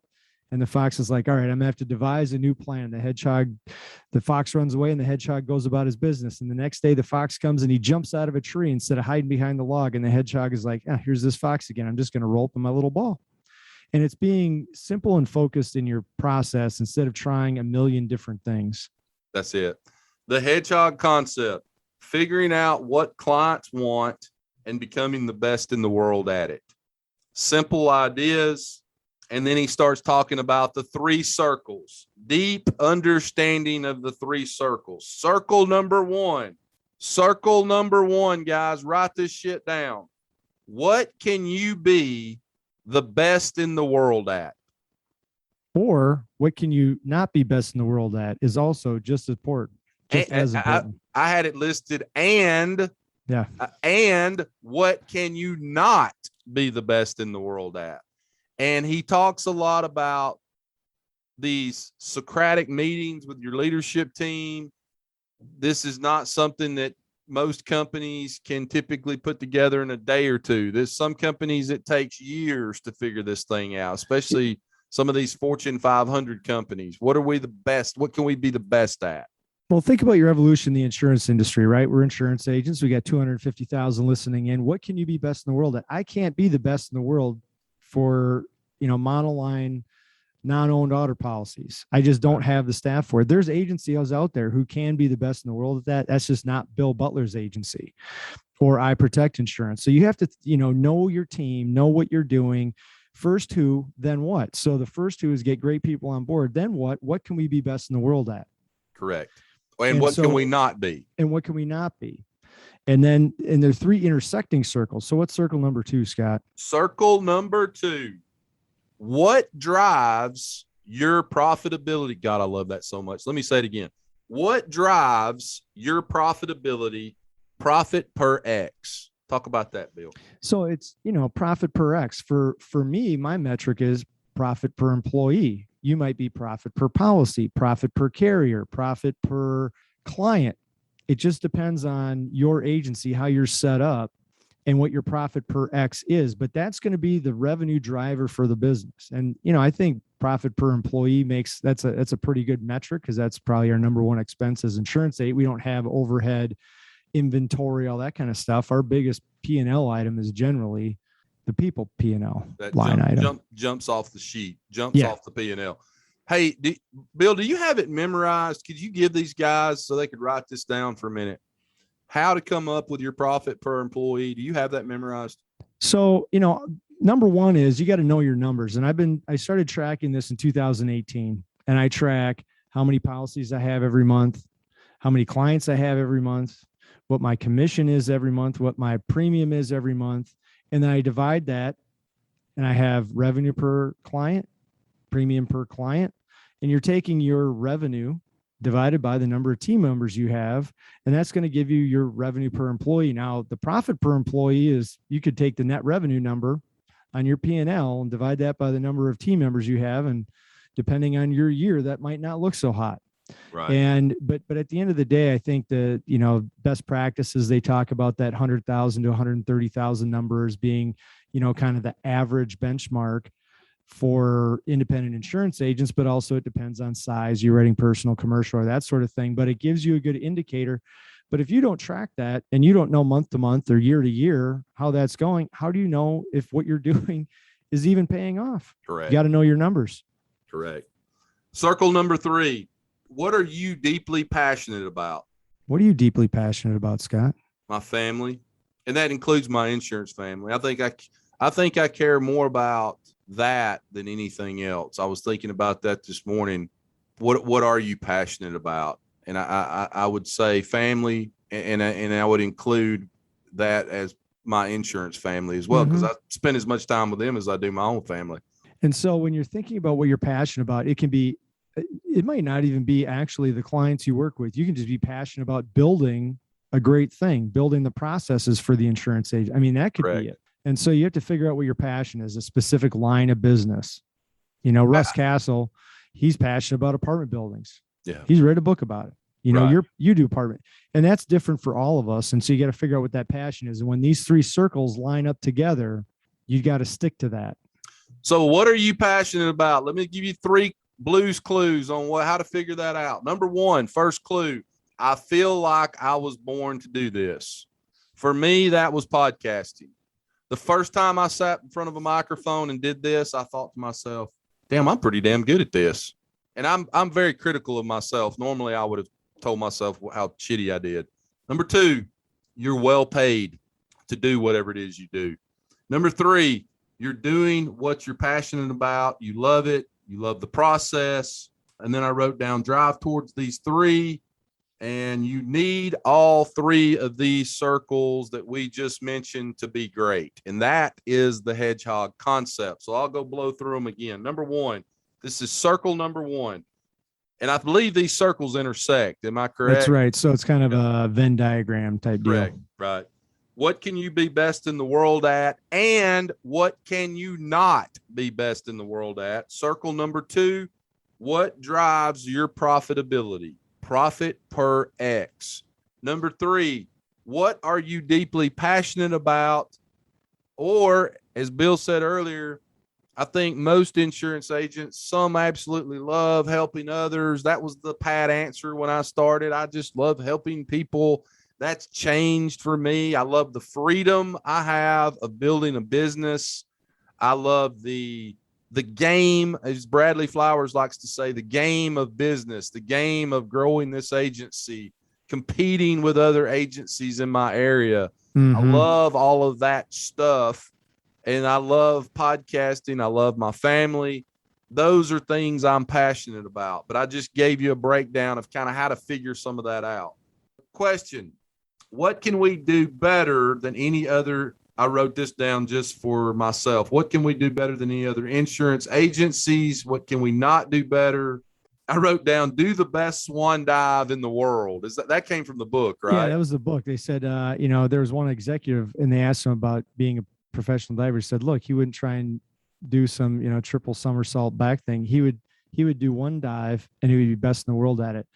And the fox is like, all right, I'm gonna have to devise a new plan. The fox runs away and the hedgehog goes about his business. And the next day the fox comes and he jumps out of a tree instead of hiding behind the log. And the hedgehog is like, here's this fox again. I'm just going to roll up in my little ball. And it's being simple and focused in your process instead of trying a million different things. That's it. The hedgehog concept, figuring out what clients want and becoming the best in the world at it. Simple ideas. And then he starts talking about the 3 circles, deep understanding of the 3 circles. Circle number one, guys, write this shit down. What can you be the best in the world at? Or what can you not be best in the world at is also just as important. I had it listed and what can you not be the best in the world at? And he talks a lot about these Socratic meetings with your leadership team. This is not something that most companies can typically put together in a day or two. There's some companies it takes years to figure this thing out, especially some of these Fortune 500 companies. What are we the best? What can we be the best at? Well, think about your evolution in the insurance industry, right? We're insurance agents. We got 250,000 listening in. What can you be best in the world at? I can't be the best in the world for, monoline, non-owned auto policies. I just don't have the staff for it. There's agencies out there who can be the best in the world at that. That's just not Bill Butler's agency or I Protect Insurance. So you have to, know your team, know what you're doing. First who, then what? So the first who is get great people on board. Then what? What can we be best in the world at? Correct. And what can we not be? And what can we not be? And then, and there are 3 intersecting circles. So what's circle number 2, Scott? Circle number 2. What drives your profitability? God, I love that so much. Let me say it again. What drives your profitability, profit per X? Talk about that, Bill. So it's, profit per X. For me, my metric is profit per employee. You might be profit per policy, profit per carrier, profit per client. It just depends on your agency, how you're set up, and what your profit per X is. But that's going to be the revenue driver for the business. And, I think profit per employee that's a pretty good metric because that's probably our number one expense as insurance agent. We don't have overhead, inventory, all that kind of stuff. Our biggest P&L item is generally the people P&L line item. Jumps off the sheet, off the P&L. Hey, Bill, do you have it memorized? Could you give these guys so they could write this down for a minute? How to come up with your profit per employee? Do you have that memorized? So, number one is you got to know your numbers. And I started tracking this in 2018, and I track how many policies I have every month, how many clients I have every month, what my commission is every month, what my premium is every month. And then I divide that, and I have revenue per client, premium per client, and you're taking your revenue divided by the number of team members you have, and that's going to give you your revenue per employee. Now, the profit per employee is you could take the net revenue number on your P&L and divide that by the number of team members you have, and depending on your year, that might not look so hot. Right. And but at the end of the day, I think the best practices, they talk about that 100,000 to 130,000 numbers being kind of the average benchmark for independent insurance agents, but also it depends on size. You're writing personal, commercial, or that sort of thing, but it gives you a good indicator. But if you don't track that and you don't know month to month or year to year how that's going, how do you know if what you're doing is even paying off? Correct. You got to know your numbers. Correct. Circle number 3. What are you deeply passionate about? What are you deeply passionate about, Scott? My family, and that includes my insurance family. I think I care more about that than anything else. I was thinking about that this morning. What are you passionate about? And I would say family, and I would include that as my insurance family as well, because I spend as much time with them as I do my own family. And so when you're thinking about what you're passionate about, it might not even be actually the clients you work with. You can just be passionate about building a great thing, building the processes for the insurance agent. I mean, that could be it. And so you have to figure out what your passion is, a specific line of business. Russ Castle, he's passionate about apartment buildings. Yeah. He's read a book about it. You do apartment, and that's different for all of us. And so you got to figure out what that passion is. And when these 3 circles line up together, you got to stick to that. So what are you passionate about? Let me give you 3 Blues clues on how to figure that out. Number 1, first clue. I feel like I was born to do this. For me, that was podcasting. The first time I sat in front of a microphone and did this, I thought to myself, damn, I'm pretty damn good at this. And I'm very critical of myself. Normally, I would have told myself how shitty I did. Number 2, you're well paid to do whatever it is you do. Number 3, you're doing what you're passionate about. You love it. You love the process. And then I wrote down drive towards these 3. And you need all 3 of these circles that we just mentioned to be great. And that is the hedgehog concept. So I'll go blow through them again. Number 1, this is circle number 1. And I believe these circles intersect. Am I correct? That's right. So it's kind of a Venn diagram type Correct. deal. Right. What can you be best in the world at? And what can you not be best in the world at? Circle number 2, what drives your profitability? Profit per X. Number 3, what are you deeply passionate about? Or, as Bill said earlier, I think most insurance agents, some absolutely love helping others. That was the pat answer when I started. I just love helping people. That's changed for me. I love the freedom I have of building a business. I love the game, as Bradley Flowers likes to say, the game of business, the game of growing this agency, competing with other agencies in my area. I love all of that stuff. And I love podcasting. I love my family. Those are things I'm passionate about. But I just gave you a breakdown of kind of how to figure some of that out. Question: what can we do better than any other? I wrote this down just for myself. What can we do better than any other insurance agencies? What can we not do better? I wrote down, do the best swan dive in the world. Is that came from the book, right? Yeah, that was the book. They said, there was one executive and they asked him about being a professional diver. He said, look, he wouldn't try and do some, triple somersault back thing. He would do one dive and he would be best in the world at it.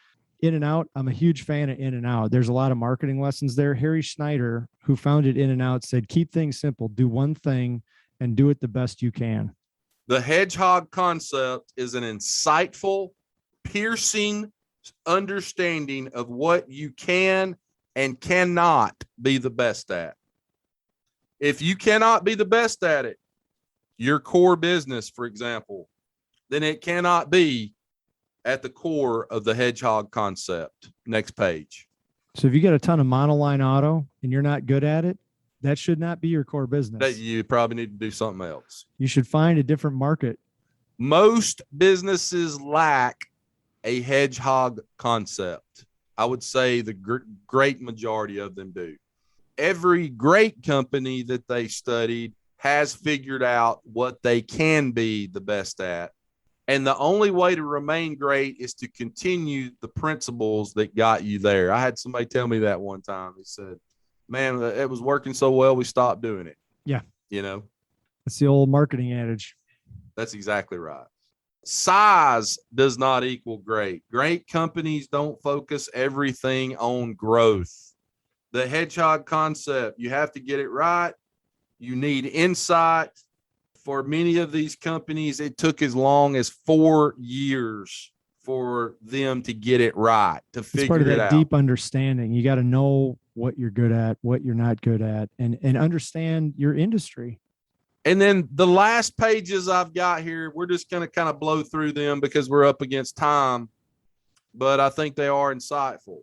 In-N-Out, I'm a huge fan of In-N-Out. There's a lot of marketing lessons there. Harry Schneider, who founded In-N-Out, said, keep things simple. Do one thing and do it the best you can. The hedgehog concept is an insightful, piercing understanding of what you can and cannot be the best at. If you cannot be the best at it, your core business, for example, then it cannot be at the core of the hedgehog concept. Next page. So if you get a ton of monoline auto and you're not good at it, that should not be your core business. That you probably need to do something else. You should find a different market. Most businesses lack a hedgehog concept. I would say the great majority of them do. Every great company that they studied has figured out what they can be the best at. And the only way to remain great is to continue the principles that got you there. I had somebody tell me that one time. He said, man, it was working so well, we stopped doing it. Yeah. That's the old marketing adage. That's exactly right. Size does not equal great. Great companies don't focus everything on growth. The hedgehog concept, you have to get it right. You need insight. For many of these companies, it took as long as 4 years for them to get it right, to figure it out. It's part of that deep understanding. You got to know what you're good at, what you're not good at, and understand your industry. And then the last pages I've got here, we're just going to kind of blow through them because we're up against time, but I think they are insightful.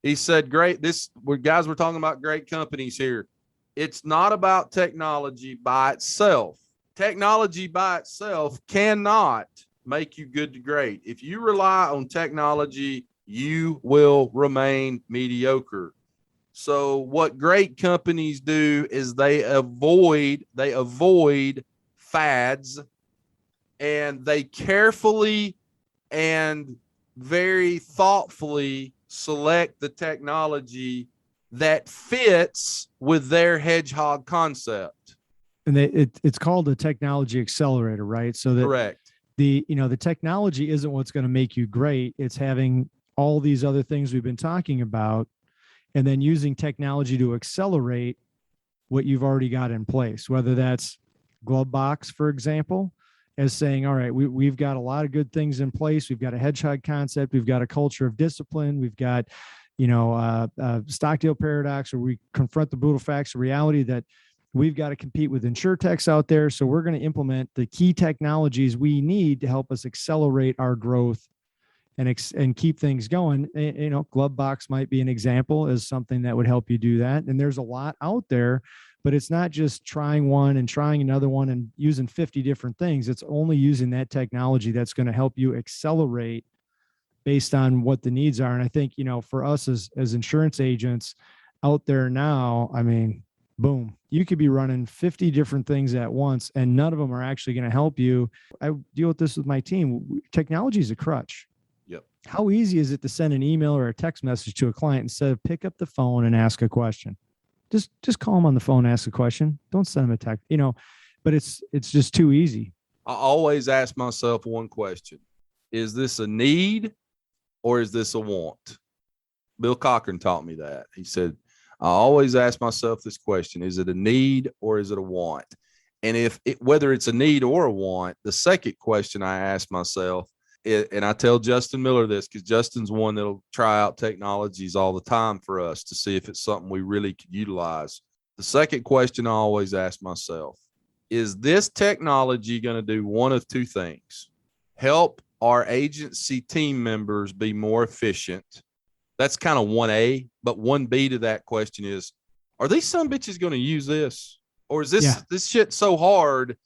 He said, guys, we're talking about great companies here. It's not about technology by itself. Technology by itself cannot make you good to great. If you rely on technology, you will remain mediocre. So what great companies do is they avoid fads, and they carefully and very thoughtfully select the technology that fits with their hedgehog concept. And it's called a technology accelerator, right? So that correct. The technology isn't what's going to make you great. It's having all these other things we've been talking about, and then using technology to accelerate what you've already got in place, whether that's GloveBox, for example, as saying, all right, we've got a lot of good things in place. We've got a hedgehog concept. We've got a culture of discipline. We've got, Stockdale Paradox, where we confront the brutal facts of reality that We've got to compete with insurtechs out there. So we're going to implement the key technologies we need to help us accelerate our growth and keep things going. You know, GloveBox might be an example as something that would help you do that. And there's a lot out there, but it's not just trying one and trying another one and using 50 different things. It's only using that technology that's going to help you accelerate based on what the needs are. And I think, you know, for us as insurance agents out there now, I mean, boom, you could be running 50 different things at once and none of them are actually going to help you. I deal with this with my team. Technology is a crutch. Yep. How easy is it to send an email or a text message to a client instead of pick up the phone and ask a question? Just call them on the phone, ask a question. Don't send them a text, you know, but it's just too easy. I always ask myself one question. Is this a need or is this a want? Bill Cochran taught me that. He said, I always ask myself this question. Is it a need or is it a want? And whether it's a need or a want, the second question I ask myself, and I tell Justin Miller this because Justin's one that'll try out technologies all the time for us to see if it's something we really could utilize. The second question I always ask myself, is this technology going to do one of two things? Help our agency team members be more efficient. That's kind of 1A, but 1B to that question is, are these some bitches going to use this? Or is this shit so hard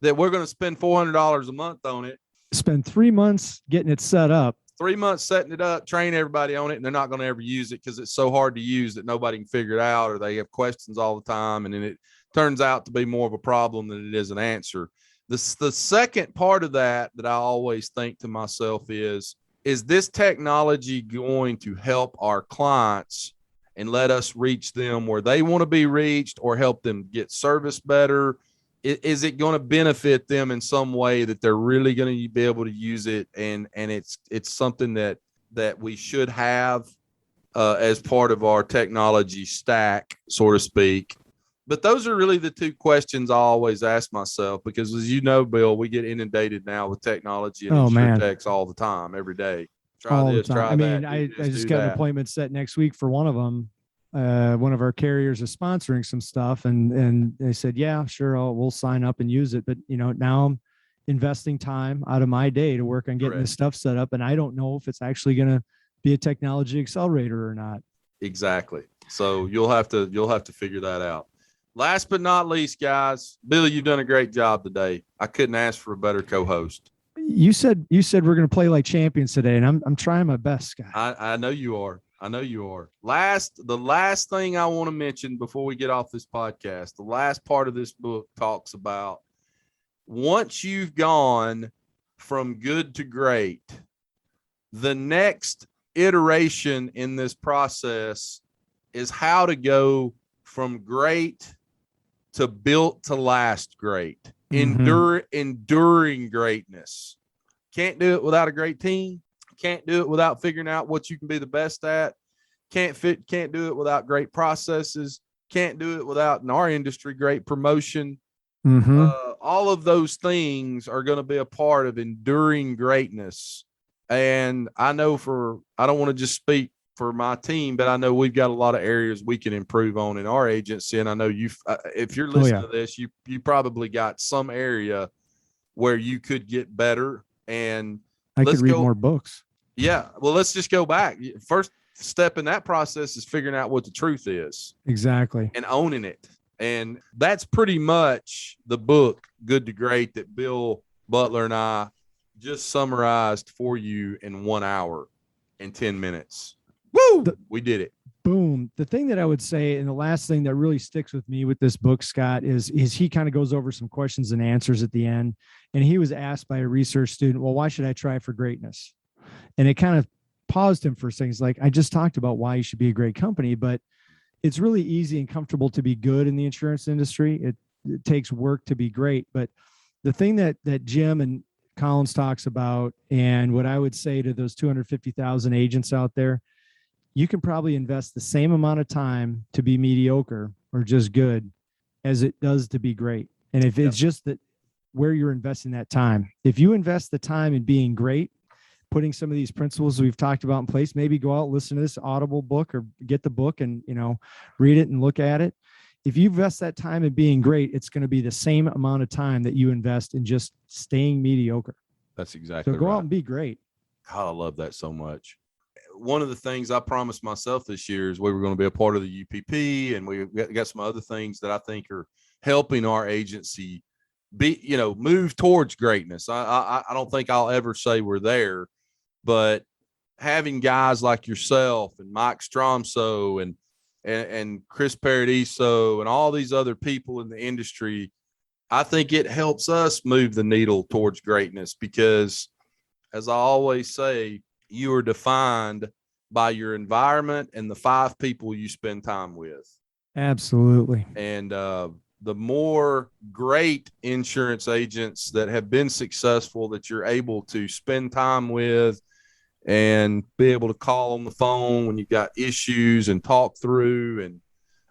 that we're going to spend $400 a month on it? Spend 3 months getting it set up. 3 months setting it up, train everybody on it, and they're not going to ever use it because it's so hard to use that nobody can figure it out, or they have questions all the time, and then it turns out to be more of a problem than it is an answer. The second part of that I always think to myself is this technology going to help our clients and let us reach them where they want to be reached or help them get service better? Is it going to benefit them in some way that they're really going to be able to use it? And it's something that we should have as part of our technology stack, so to speak. But those are really the two questions I always ask myself, because as you know, Bill, we get inundated now with technology and insurtechs all the time, every day. Try this, try that. I mean, I just got an appointment set next week for one of them. One of our carriers is sponsoring some stuff, and they said, yeah, sure, we'll sign up and use it. But, you know, now I'm investing time out of my day to work on getting this stuff set up. And I don't know if it's actually going to be a technology accelerator or not. Exactly. So you'll have to figure that out. Last but not least, guys, Billy, you've done a great job today. I couldn't ask for a better co-host. You said we're going to play like champions today, and I'm trying my best, Scott. I know you are. I know you are. The last thing I want to mention before we get off this podcast, the last part of this book talks about once you've gone from good to great, the next iteration in this process is how to go from great to built to last great, enduring greatness. Can't do it without a great team. Can't do it without figuring out what you can be the best at. Can't do it without great processes. Can't do it without, in our industry, great promotion. All of those things are going to be a part of enduring greatness. And I know I don't want to just speak for my team, but I know we've got a lot of areas we can improve on in our agency. And I know if you're listening to this, you probably got some area where you could get better. And I could read more books. Yeah. Well, let's just go back. First step in that process is figuring out what the truth is. Exactly. And owning it. And that's pretty much the book, Good to Great, that Bill Butler and I just summarized for you in 1 hour and 10 minutes. Woo! We did it. Boom. The thing that I would say, and the last thing that really sticks with me with this book, Scott, is he kind of goes over some questions and answers at the end. And he was asked by a research student, well, why should I try for greatness? And it kind of paused him for a second. He's like, I just talked about why you should be a great company, but it's really easy and comfortable to be good in the insurance industry. It takes work to be great. But the thing that Jim and Collins talks about, and what I would say to those 250,000 agents out there, you can probably invest the same amount of time to be mediocre or just good as it does to be great. And if it's just that where you're investing that time, if you invest the time in being great, putting some of these principles we've talked about in place, maybe go out, listen to this Audible book or get the book and, read it and look at it. if you invest that time in being great, it's going to be the same amount of time that you invest in just staying mediocre. That's exactly So go right. out and be great. God, I love that so much. One of the things I promised myself this year is we were going to be a part of the UPP, and we got some other things that I think are helping our agency move towards greatness. I don't think I'll ever say we're there, but having guys like yourself and Mike Stromso and Chris Paradiso and all these other people in the industry, I think it helps us move the needle towards greatness because, as I always say, you are defined by your environment and the 5 people you spend time with. Absolutely. And the more great insurance agents that have been successful that you're able to spend time with and be able to call on the phone when you've got issues and talk through, and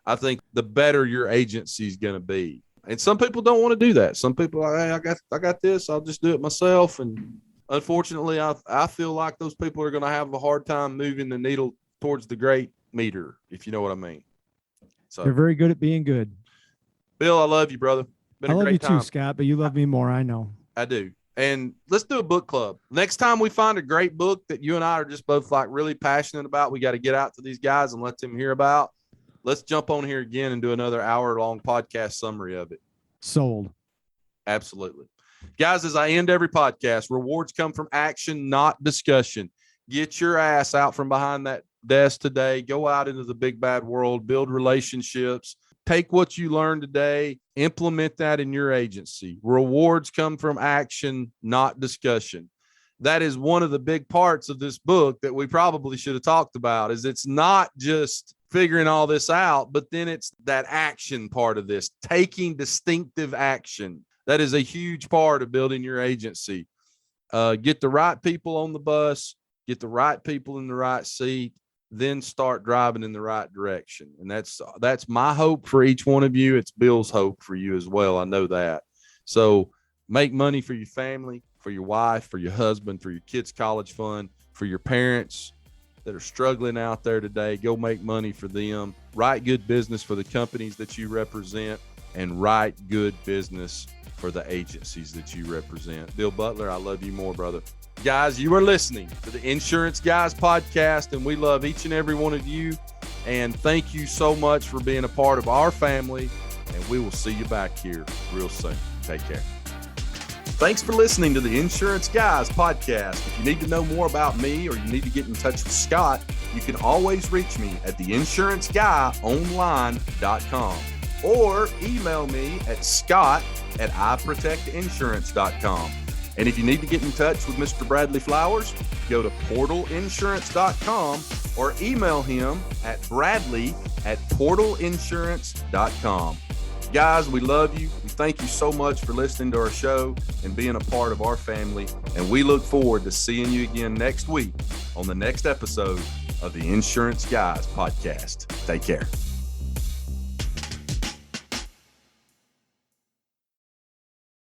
I think the better your agency is going to be. And some people don't want to do that. Some people are, hey, I got this, I'll just do it myself. And unfortunately, I feel like those people are going to have a hard time moving the needle towards the great meter, if you know what I mean. So they're very good at being good. Bill, I love you, brother. I love you too, Scott, but you love me more. I know. I do. And let's do a book club. Next time we find a great book that you and I are just both like really passionate about, we got to get out to these guys and let them hear about. Let's jump on here again and do another hour-long podcast summary of it. Sold. Absolutely. Guys, as I end every podcast, rewards come from action, not discussion. Get your ass out from behind that desk today. Go out into the big bad world, build relationships. Take what you learned today, implement that in your agency. Rewards come from action, not discussion. That is one of the big parts of this book that we probably should have talked about, is it's not just figuring all this out, but then it's that action part of this, taking distinctive action. That is a huge part of building your agency. Get the right people on the bus, get the right people in the right seat, then start driving in the right direction. And that's my hope for each one of you. It's Bill's hope for you as well. I know that. So make money for your family, for your wife, for your husband, for your kids' college fund, for your parents that are struggling out there today. Go make money for them. Write good business for the companies that you represent, and write good business for the agencies that you represent. Bill Butler, I love you more, brother. Guys, you are listening to the Insurance Guys podcast, and we love each and every one of you. And thank you so much for being a part of our family, and we will see you back here real soon. Take care. Thanks for listening to the Insurance Guys podcast. If you need to know more about me or you need to get in touch with Scott, you can always reach me at theinsuranceguyonline.com or email me at scott@iprotectinsurance.com. And if you need to get in touch with Mr. Bradley Flowers, go to portalinsurance.com or email him at bradley@portalinsurance.com. Guys, we love you. We thank you so much for listening to our show and being a part of our family. And we look forward to seeing you again next week on the next episode of the Insurance Guys podcast. Take care.